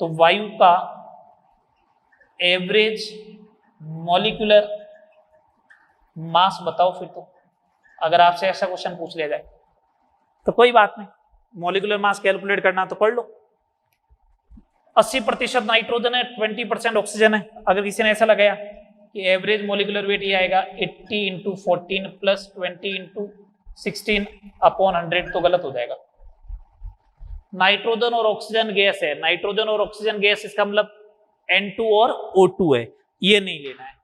तो वायु का एवरेज मॉलिक्यूलर मास बताओ फिर। तो अगर आपसे ऐसा क्वेश्चन पूछ लिया जाए तो कोई बात नहीं, मॉलिक्यूलर मास कैलकुलेट करना तो कर लो। 80% नाइट्रोजन है, 20% ऑक्सीजन है, अगर किसी ने ऐसा लगाया कि एवरेज मॉलिक्यूलर वेट ये आएगा 80 इंटू 14 प्लस 20 इंटू 16 अपॉन 100, तो गलत हो जाएगा। नाइट्रोजन और ऑक्सीजन गैस है, नाइट्रोजन और ऑक्सीजन गैस, इसका मतलब N2 और O2 है, ये नहीं लेना है।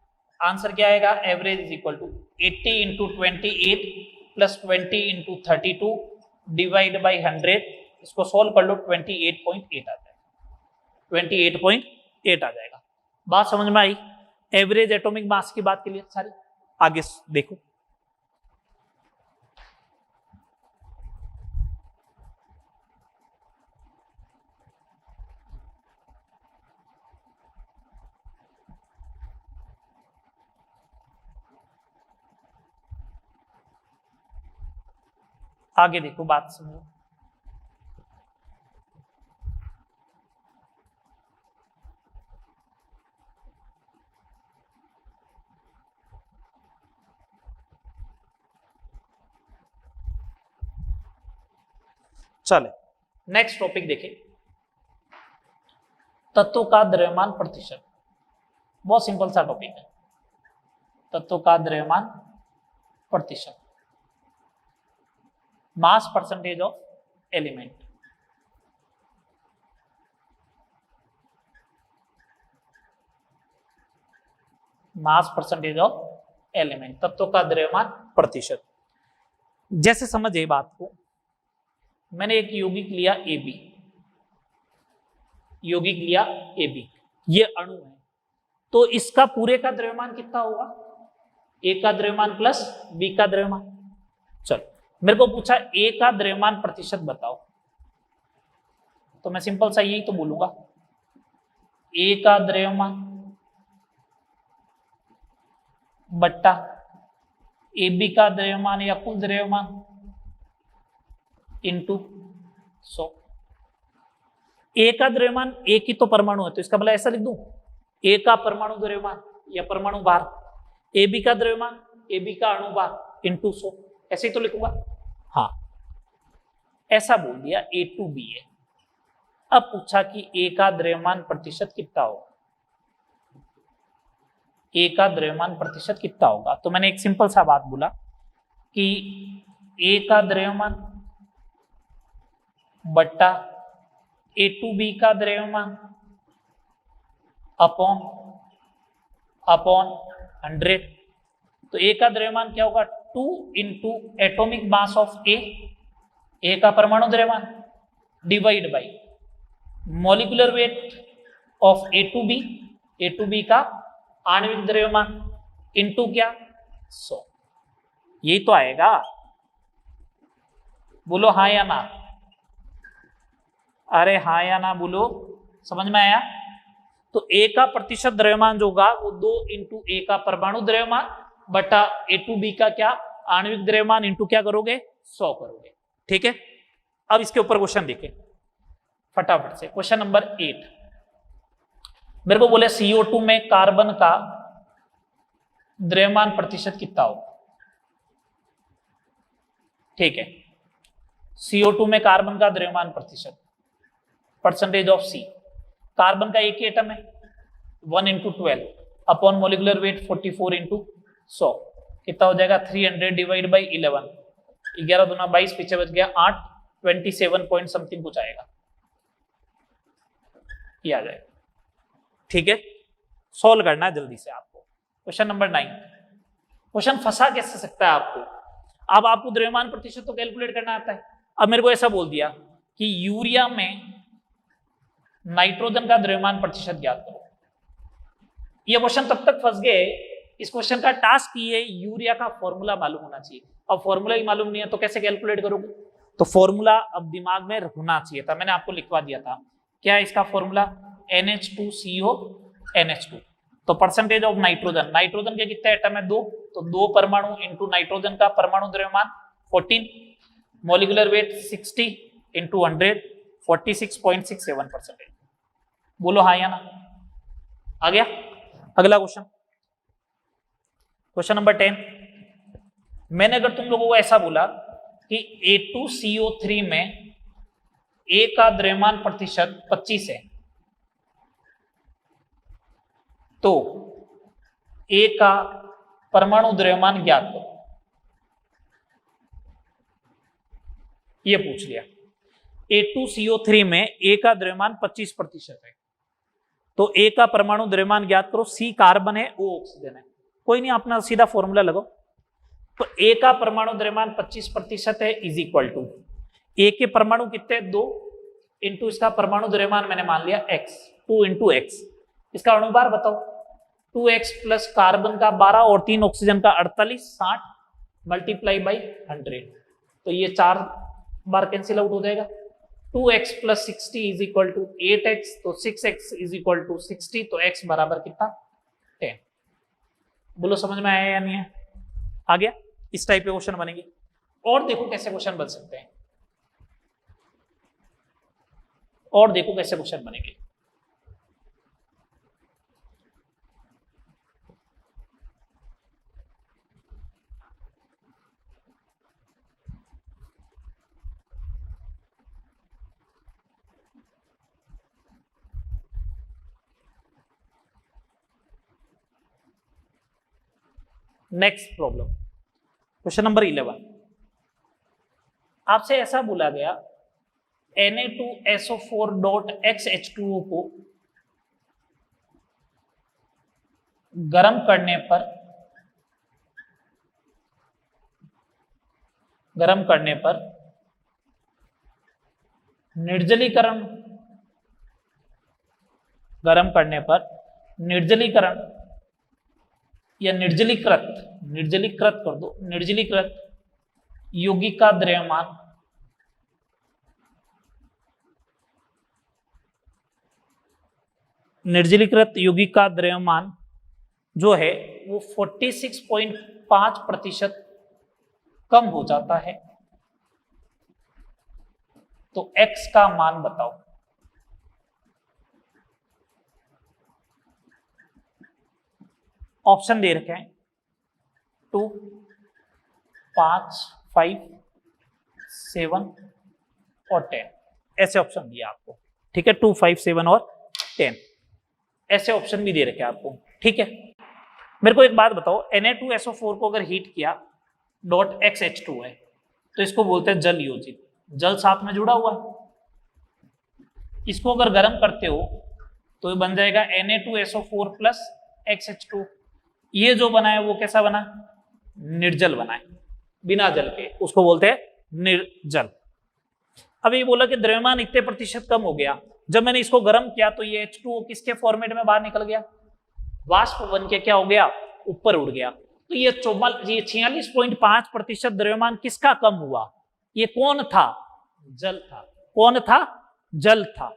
आंसर क्या आएगा, average is equal to 80 into 28 plus 20 into 32 divide by 100, इसको सोल्व कर लो 28.8 आ जाएगा, 28.8 आ जाएगा। बात समझ में आई? एवरेज एटॉमिक मास की बात के लिए सारी, आगे देखो। आगे देखो, बात समझो। चले नेक्स्ट टॉपिक देखें, तत्वों का द्रव्यमान प्रतिशत। बहुत सिंपल सा टॉपिक है, तत्वों का द्रव्यमान प्रतिशत, mass percentage of element. Mass percentage of element, तत्वों का द्रव्यमान प्रतिशत। जैसे समझे बात को, मैंने एक यौगिक लिया AB, यौगिक लिया AB, ये अणु है, तो इसका पूरे का द्रव्यमान कितना होगा, A का द्रव्यमान प्लस B का द्रव्यमान। चलो मेरे को पूछा A का द्रव्यमान प्रतिशत बताओ, तो मैं सिंपल सा यही तो बोलूंगा, A का द्रव्यमान बट्टा AB का द्रव्यमान या कुल द्रव्यमान इंटू 100। A का द्रव्यमान, A की तो परमाणु है, तो इसका मतलब ऐसा लिख दूं, A का परमाणु द्रव्यमान या परमाणु भार, AB का द्रव्यमान, AB का अणु भार इंटू 100, ऐसे ही तो लिखूंगा। हाँ ऐसा बोल दिया, A टू B है। अब पूछा कि A का द्रव्यमान प्रतिशत कितना होगा, A का द्रव्यमान प्रतिशत कितना होगा, तो मैंने एक सिंपल सा बात बोला कि A का द्रव्यमान बट्टा A टू B का द्रव्यमान अपॉन 100, तो A का द्रव्यमान क्या होगा 2 into atomic mass of A का परमाणु द्रव्यमान divide by molecular weight of A two B का आणविक द्रव्यमान इंटू क्या 100, यही तो आएगा। बोलो हाँ या ना, अरे हाँ या ना बोलो, समझ में आया? तो A का प्रतिशत द्रव्यमान जो होगा वो 2 इंटू A का परमाणु द्रव्यमान बटा A टू B का क्या आणविक द्रव्यमान इंटू क्या करोगे 100 करोगे। ठीक है, अब इसके ऊपर क्वेश्चन देखें फटाफट से। क्वेश्चन नंबर 8 मेरे को बोले CO2 में कार्बन का द्रव्यमान प्रतिशत कितना हो। ठीक है, CO2 में कार्बन का द्रव्यमान प्रतिशत, परसेंटेज ऑफ C। कार्बन का एक ही एटम है 1 × 12 अपॉन मोलिकुलर वेट 44 × 100 कितना हो जाएगा 300 डिवाइड बाई 11 11 दूना 22 पीछे बच गया 8 27 पॉइंट समथिंग कुछ आएगा ये आ जाएगा। ठीक है सॉल्व करना है जल्दी से आपको। क्वेश्चन नंबर 9 क्वेश्चन फंसा कैसे सकता है आपको। अब आपको द्रव्यमान प्रतिशत तो कैलकुलेट करना आता है। अब मेरे को ऐसा बोल दिया कि यूरिया में नाइट्रोजन का द्रव्यमान प्रतिशत ज्ञात करो। ये क्वेश्चन तब तक फंस गए इस क्वेश्चन का टास्क ये यूरिया का फॉर्मूला मालूम होना चाहिए। अब फॉर्मूला ही मालूम नहीं है तो कैसे कैलकुलेट करोगे। तो फॉर्मूला अब दिमाग में होना चाहिए था मैंने आपको लिखवा दिया था। क्या है इसका फॉर्मूला NH2CO NH2 तो परसेंटेज ऑफ नाइट्रोजन नाइट्रोजन के कितने एटम है 2 तो 2 परमाणु इनटू नाइट्रोजन का परमाणु द्रव्यमान 14 मॉलिक्यूलर वेट 60 इनटू 100 46.67%। बोलो हाँ या ना। आ गया अगला क्वेश्चन क्वेश्चन नंबर 10 मैंने अगर तुम लोगों को ऐसा बोला कि A2CO3 में A का द्रव्यमान प्रतिशत 25 है तो A का परमाणु द्रव्यमान ज्ञात करो। ये पूछ लिया A2CO3 में A का द्रव्यमान 25% है तो A का परमाणु द्रव्यमान ज्ञात करो। C कार्बन है O ऑक्सीजन है कोई नहीं अपना सीधा फॉर्मूला लगाओ। तो A का परमाणु द्रव्यमान 25% है इज इक्वल टू A के परमाणु कितने 2 इंटू इसका परमाणु द्रव्यमान मैंने मान लिया x 2 × x इसका अणुभार बताओ 2x प्लस कार्बन का 12 और 3 ऑक्सीजन का 48 60 मल्टीप्लाई बाई 100 तो ये 4 बार कैंसिल आउट हो जाएगा। 2x plus 60 is equal to 8x तो 6x इज इक्वल टू 60 तो x बराबर कितना 10। बोलो समझ में आया या नहीं है। आ गया इस टाइप के क्वेश्चन बनेंगे। और देखो कैसे क्वेश्चन बन सकते हैं और देखो कैसे क्वेश्चन बनेंगे। नेक्स्ट प्रॉब्लम क्वेश्चन नंबर 11 आपसे ऐसा बोला गया Na2SO4.XH2O को गर्म करने पर निर्जलीकरण या निर्जलीकृत कर दो निर्जलीकृत यौगिका द्रव्यमान निर्जलीकृत यौगिक का द्रव्यमान जो है वो 46.5% कम हो जाता है तो x का मान बताओ। ऑप्शन दे रखे हैं 2 5 5 7 और 10 ऐसे ऑप्शन दिया आपको। ठीक है 2 5 7 और 10 ऐसे ऑप्शन भी दे रखे हैं आपको। ठीक है मेरे को एक बात बताओ Na2SO4 को अगर हीट किया .XH2 है तो इसको बोलते हैं जल योजित। जल साथ में जुड़ा हुआ है। इसको अगर गर्म करते हो तो ये बन जाएगा Na2SO4 प्लस XH2। ये जो बना है वो कैसा बना निर्जल बना है बिना जल के उसको बोलते हैं निर्जल। अब ये बोला कि द्रव्यमान इतने प्रतिशत कम हो गया। जब मैंने इसको गर्म किया तो ये H2O किसके फॉर्मेट में बाहर निकल गया वाष्प बन के क्या हो गया ऊपर उड़ गया। तो ये 46.5% द्रव्यमान किसका कम हुआ। ये कौन था जल था। कौन था जल था।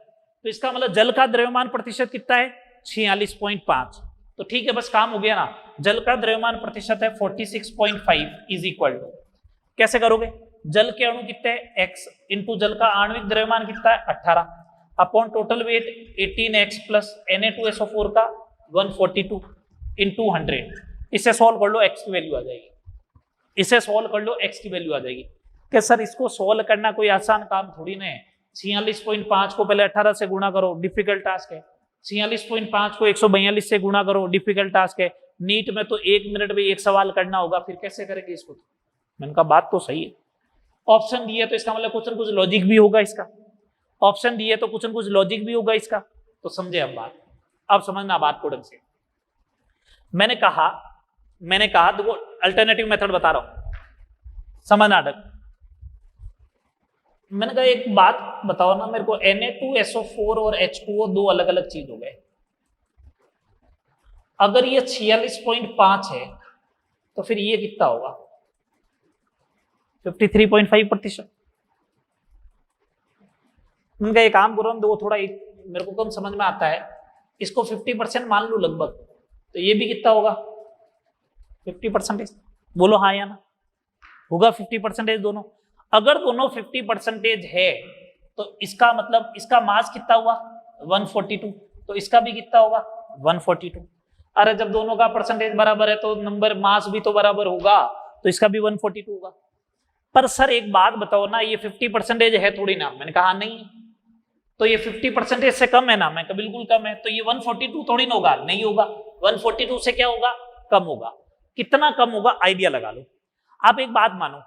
तो इसका मतलब जल का द्रव्यमान प्रतिशत कितना है 46.5। तो ठीक है बस काम हो गया ना। जल का द्रव्यमान प्रतिशत है 46.5 इज इक्वल टू कैसे करोगे जल के अणु कितने हैं x इंटू जल का आणविक द्रव्यमान कितना है 18 upon total weight 18x plus Na2SO4 का 142 इंटू 100। इसे सॉल्व कर लो x की वैल्यू आ जाएगी। इसे सॉल्व कर लो x की वैल्यू आ जाएगी। क्या सर इसको सॉल्व करना कोई आसान काम थोड़ी नहीं है। 46.5 को पहले 18 से गुणा करो डिफिकल्ट टास्क है। 46.5 को 142 से गुणा करो, डिफिकल्ट टास्क है। नीट में तो 1 मिनट में एक सवाल करना होगा, फिर कैसे करेंगे इसको? मैंने कहा बात तो सही है। ऑप्शन दिए तो इसका मतलब कुछ न कुछ लॉजिक भी होगा इसका। ऑप्शन दिए तो कुछ न कुछ लॉजिक भी होगा इसका। तो समझे अब बात, अब समझना बात को ढंग से। मैंने कहा देखो अल्टरनेटिव मेथड बता रहा हूं, समझना ढंग। मैंने कहा एक बात बताओ ना मेरे को, Na2SO4 और H2O दो अलग अलग चीज हो गए। अगर ये 46.5 है तो फिर ये कितना होगा? 53.5%। उनका एक काम करो, वो थोड़ा मेरे को कम समझ में आता है, इसको 50% मान लो लगभग, तो ये भी कितना होगा? 50%। बोलो हाँ या ना, होगा 50% दोनों। अगर दोनों 50% है तो इसका मतलब इसका मास कितना हुआ? 142। तो इसका भी कितना होगा? 142। अरे जब दोनों का परसेंटेज बराबर है तो नंबर मास भी तो बराबर होगा, तो इसका भी 142 होगा। पर सर एक बात बताओ ना, ये 50% है थोड़ी ना? मैंने कहा नहीं। तो ये 50% से कम है ना? मैं कहा बिल्कुल कम है। तो ये 142 थोड़ी ना होगा? नहीं होगा। 142 से क्या होगा? कम होगा। कितना कम होगा? आइडिया लगा लो। आप एक बात मानो,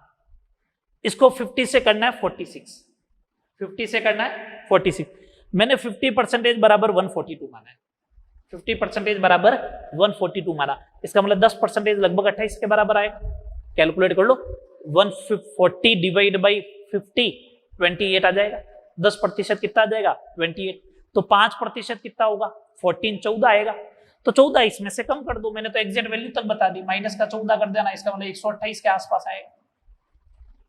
इसको 50 से करना है 46, 50 से करना है 46। मैंने 50% बराबर 142 माना है, 50% बराबर 142 माना। इसका मतलब 10% लगभग 28 के बराबर आएगा। कैलकुलेट कर लो, 140 डिवाइड बाई 50, 28 आ जाएगा। 10% कितना आ जाएगा? 28। तो 5% कितना होगा? 14, 14 आएगा। तो 14 इसमें से कम कर दो। मैंने तो एग्जैक्ट वैल्यू तक बता दी, माइनस का 14 कर देना, इसका मतलब 128 के आसपास आएगा।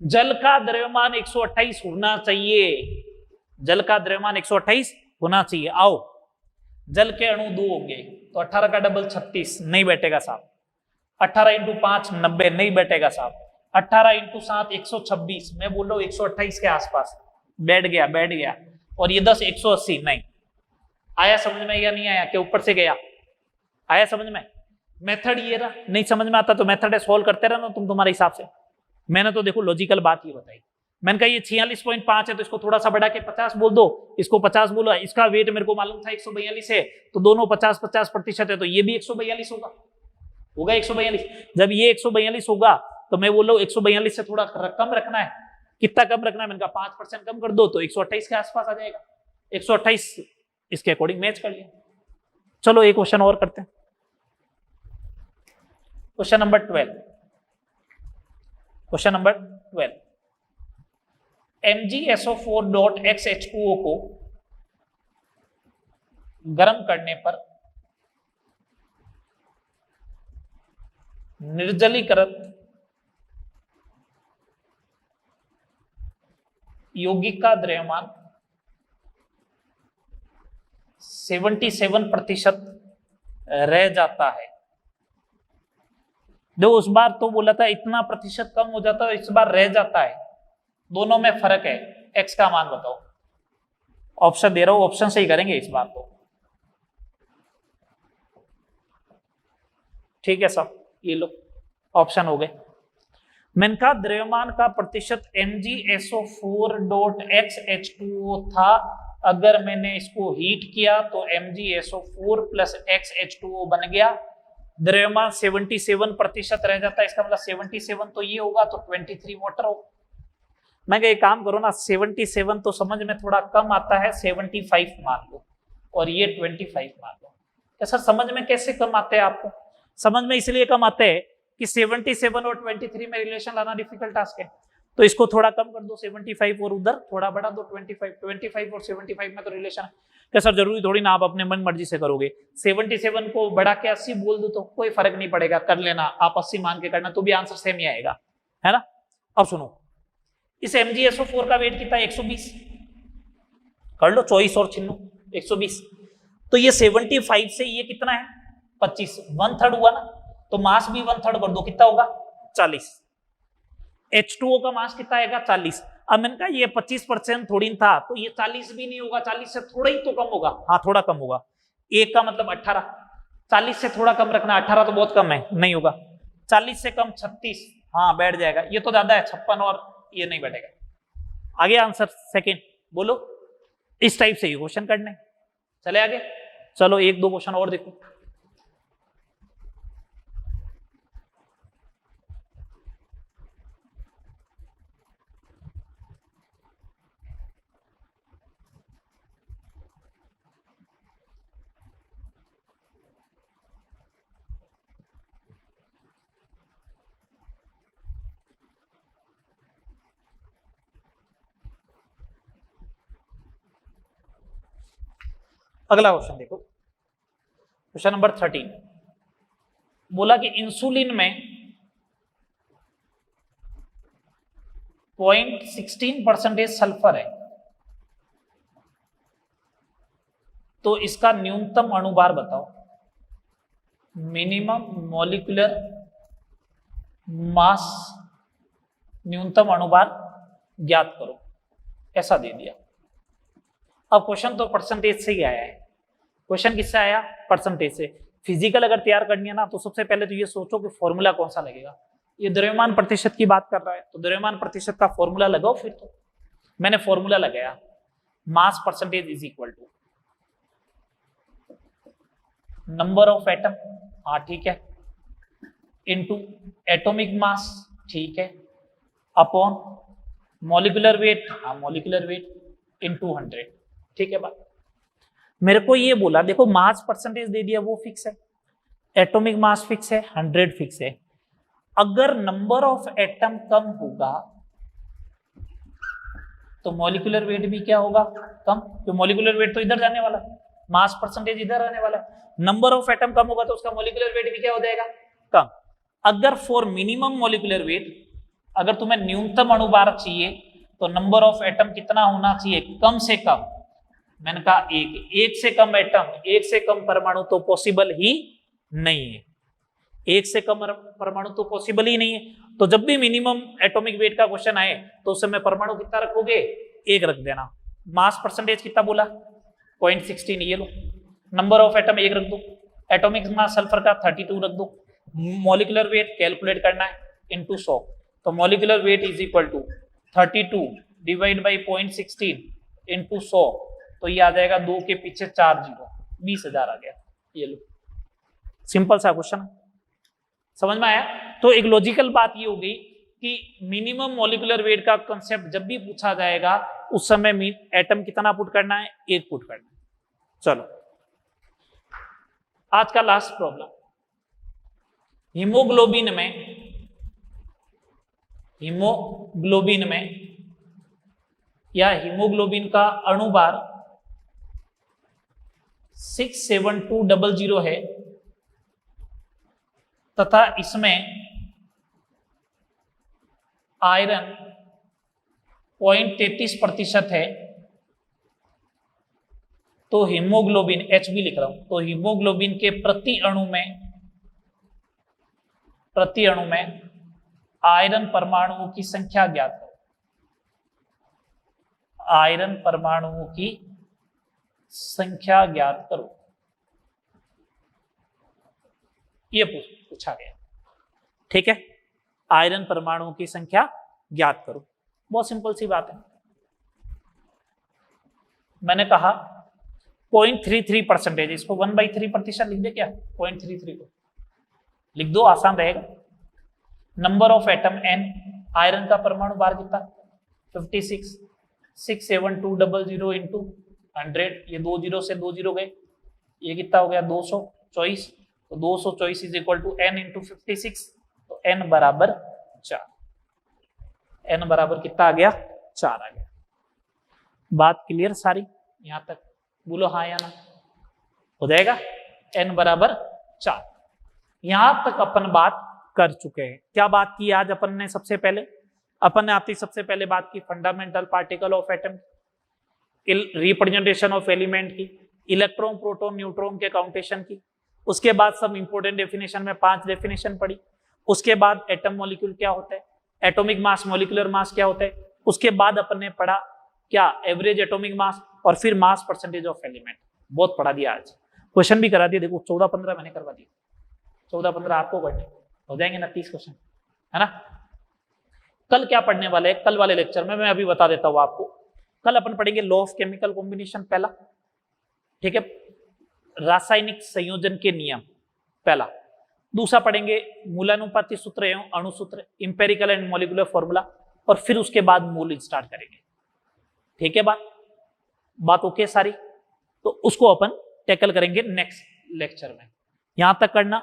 जल का द्रव्यमान 128 होना चाहिए, जल का द्रव्यमान 128 होना चाहिए। आओ, जल के अणु 2 होंगे तो 18 का डबल 36, नहीं बैठेगा साहब। 18 इंटू 5 90, नहीं बैठेगा साहब। 18 इंटू 7 126, मैं बोल रहा हूं 128 के आसपास। बैठ गया। और ये 10 180, नहीं आया समझ में या नहीं आया? कि ऊपर से गया? आया समझ में? मेथड ये रहा। नहीं समझ में आता तो मेथड है, सोल्व करते रहना तुम तुम्हारे हिसाब से। मैंने तो देखो लॉजिकल बात ये बताई। मैंने कहा ये 46.5 है तो इसको थोड़ा सा बढ़ा के 50 बोल दो, इसको 50 बोलो। इसका वेट मेरे को मालूम था 142 है, तो दोनों 50-50% है, तो ये भी 142 होगा 142। जब ये 142 होगा तो मैं बोल रहा हूँ 142 से थोड़ा कम रखना है। कितना कम रखना है? मैंने कहा 5% कम कर दो तो 128 के आसपास आ जाएगा। 128 इसके अकॉर्डिंग मैच कर लिया। चलो एक क्वेश्चन और करते हैं। Question number 12। MgSO4.XH2O को गर्म करने पर निर्जलीकृत यौगिक का द्रव्यमान 77% रह जाता है। देखो उस बार तो बोला था इतना प्रतिशत कम हो जाता है, इस बार रह जाता है। दोनों में फर्क है। एक्स का मान बताओ। ऑप्शन दे रहा हूं, ऑप्शन से ही करेंगे इस बार तो। ठीक है सब, ये लो ऑप्शन हो गए। मैंने कहा द्रव्यमान का प्रतिशत MgSO4.XH2O था। अगर मैंने इसको हीट किया तो MgSO4 प्लस XH2O बन गया। द्रव्यमान 77% रह जाता है, इसका मतलब 77 तो ये होगा, तो 23 वाटर होगा। मैं एक काम करो ना, 77 तो समझ में थोड़ा कम आता है, 75 मान लो और ये 25 मान लो। सर समझ में कैसे कम आते हैं आपको? समझ में इसलिए कम आते हैं कि 77 और 23 में रिलेशन लाना डिफिकल्ट टास्क है। तो इसको थोड़ा कम कर दो 75 और उधर थोड़ा बढ़ा दो 25 और 75 में तो रिलेशन है। क्या सर जरूरी थोड़ी ना आप अपने मन मर्जी से करोगे? 77 को बढ़ा के 80 बोल दो तो कोई फर्क नहीं पड़ेगा, कर लेना आप 80 मान के करना तो भी आंसर सेम ही आएगा, है ना। अब सुनो, इस MgSO4 का वेट कितना है? 120 कर लो, 24 और छिन्नू 120। तो ये 75 से ये कितना है? 25, 1/3 हुआ ना। तो मास भी 1/3 कर दो, कितना होगा? 40। H2O का मास कितना आएगा? 40। अब मैंने कहा ये 25% थोड़ी था, तो ये 40 भी नहीं होगा, 40 से थोड़ा ही तो कम होगा। हाँ थोड़ा कम होगा। एक का मतलब 18, 40 से थोड़ा कम रखना। 18 तो बहुत कम है, नहीं होगा। 40 से कम 36, हाँ बैठ जाएगा। ये तो ज्यादा है 56 और ये नहीं बैठेगा। आगे आंसर सेकेंड बोलो। इस टाइप से ही क्वेश्चन करने, चले आगे। चलो एक दो क्वेश्चन और देखो। अगला क्वेश्चन देखो, क्वेश्चन नंबर 13। बोला कि इंसुलिन में 0.16% सल्फर है, तो इसका न्यूनतम अणुभार बताओ। मिनिमम मॉलिक्यूलर मास, न्यूनतम अणुभार ज्ञात करो, ऐसा दे दिया। अब क्वेश्चन तो परसेंटेज से ही आया है। क्वेश्चन किससे आया? परसेंटेज से। फिजिकल अगर तैयार करनी है ना, तो सबसे पहले तो ये सोचो कि फॉर्मूला कौन सा लगेगा। ये द्रव्यमान प्रतिशत की बात कर रहा है, तो द्रव्यमान प्रतिशत का फॉर्मूला लगाओ। फिर तो मैंने फॉर्मूला लगाया, mass percentage is equal to number of atom, हाँ ठीक है, इनटू एटॉमिक मास, ठीक है, अपॉन मॉलिक्यूलर वेट, हाँ मॉलिक्यूलर वेट, इनटू 100, ठीक है बात। मेरे को ये बोला, देखो मास परसेंटेज दे दिया, वो फिक्स है, एटॉमिक मास फिक्स है, 100 फिक्स है। अगर नंबर ऑफ एटम कम होगा तो मॉलिक्यूलर वेट भी क्या होगा? कम, तो मॉलिक्यूलर वेट तो इधर जाने वाला, मास परसेंटेज इधर आने वाला। नंबर ऑफ एटम कम होगा तो उसका मॉलिक्यूलर वेट भी क्या हो जाएगा? कम। अगर फॉर मिनिमम मॉलिक्यूलर वेट, अगर तुम्हें न्यूनतम अणुभार चाहिए तो नंबर ऑफ एटम कितना होना चाहिए? कम से कम। मैंने कहा एक से कम एटम, एक से कम परमाणु तो पॉसिबल ही नहीं है। एक से कम परमाणु तो पॉसिबल ही नहीं है। तो जब भी मिनिमम एटॉमिक वेट का क्वेश्चन आए तो उस समय परमाणु कितना रखोगे? एक रख देना। मास परसेंटेज कितना बोला? 0.16, ये लो। नंबर ऑफ एटम एक रख दो, एटॉमिक मास सल्फर का 32 रख दो। मॉलिक्यूलर वेट कैलकुलेट करना है, इनटू 100। तो molecular weight is equal to 32 divide by 0.16 into 100, तो ये आ जाएगा 2 के पीछे 4 जीरो, 20,000 आ गया। ये लो, सिंपल सा क्वेश्चन, समझ में आया? तो एक लॉजिकल बात ये हो गई कि मिनिमम मॉलिक्यूलर वेट का कांसेप्ट जब भी पूछा जाएगा उस समय एटम कितना पुट करना है? एक पुट करना है। चलो आज का लास्ट प्रॉब्लम, हीमोग्लोबिन में या हीमोग्लोबिन का अणुभार 67200 है तथा इसमें आयरन 0.33% है, तो हीमोग्लोबिन, Hb लिख रहा हूं, तो हीमोग्लोबिन के प्रति अणु में आयरन परमाणुओं की संख्या ज्ञात करो। आयरन परमाणुओं की संख्या ज्ञात करो, ये पूछा गया, ठीक है। आयरन परमाणुओं की संख्या ज्ञात करो, बहुत सिंपल सी बात है। मैंने कहा 0.33%, इसको 1/3% लिख दे क्या? 0.33 को लिख दो, आसान रहेगा। Number of atom n, iron का परमाणु भार कितना? 56, 67200 इंटू 100, ये 2 जीरो से 2 जीरो गए, ये कितना हो गया? 224। तो 224 is equal to n into 56, तो n बराबर 4। n बराबर कितना आ गया? 4 आ गया। बात क्लियर सारी यहां तक? बोलो हाँ या ना, हो जाएगा। n बराबर 4, यहां तक अपन बात कर चुके हैं। क्या बात की आज अपन ने? सबसे पहले अपन ने आपकी सबसे पहले बात की fundamental particle of atom, representation of element की, इलेक्ट्रॉन प्रोटॉन न्यूट्रॉन के काउंटेशन की। उसके बाद सब इंपोर्टेंट डेफिनेशन में 5 डेफिनेशन पढ़ी। उसके बाद एटम मॉलिक्यूल क्या होता है, एटॉमिक मास मॉलिक्यूलर मास क्या होता है। उसके बाद अपन ने पढ़ा क्या? एवरेज एटॉमिक मास, और फिर मास परसेंटेज ऑफ एलिमेंट। बहुत पढ़ा दिया आज, क्वेश्चन भी करा दिया। देखो 14-15 मैंने करवा दिया, 14-15 आपको करने हो जाएंगे ना, 30 क्वेश्चन, है ना। कल क्या पढ़ने वाले हैं? कल वाले लेक्चर में मैं अभी बता देता हूं आपको। कल अपन पढ़ेंगे लॉ ऑफ केमिकल कॉम्बिनेशन पहला, ठीक है। रासायनिक संयोजन के नियम पहला। दूसरा पढ़ेंगे मूलानुपाती सूत्र एवं अणु सूत्र, इंपेरिकल एंड मॉलिक्यूलर फॉर्मूला, और फिर उसके बाद मूल स्टार्ट करेंगे। ठीक है, बात ओके सारी। तो उसको अपन टैकल करेंगे नेक्स्ट लेक्चर में। यहां तक करना,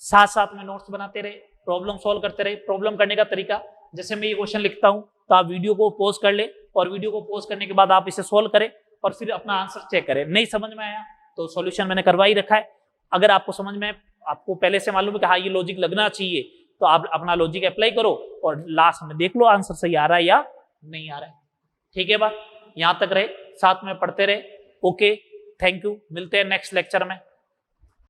साथ साथ में नोट्स बनाते रहे, प्रॉब्लम सॉल्व करते रहे। प्रॉब्लम करने का तरीका, जैसे मैं ये क्वेश्चन लिखता हूं तो आप वीडियो को पॉज कर ले, और वीडियो को पॉज करने के बाद आप इसे सॉल्व करें और फिर अपना आंसर चेक करें। नहीं समझ में आया तो सॉल्यूशन मैंने करवा ही रखा है। अगर आपको समझ में, आपको पहले से मालूम है कि हाँ ये लॉजिक लगना चाहिए, तो आप अपना लॉजिक अप्लाई करो और लास्ट में देख लो आंसर सही आ रहा है या नहीं आ रहा है। ठीक है बात, यहां तक रहे, साथ में पढ़ते रहे। ओके, थैंक यू, मिलते हैं नेक्स्ट लेक्चर में।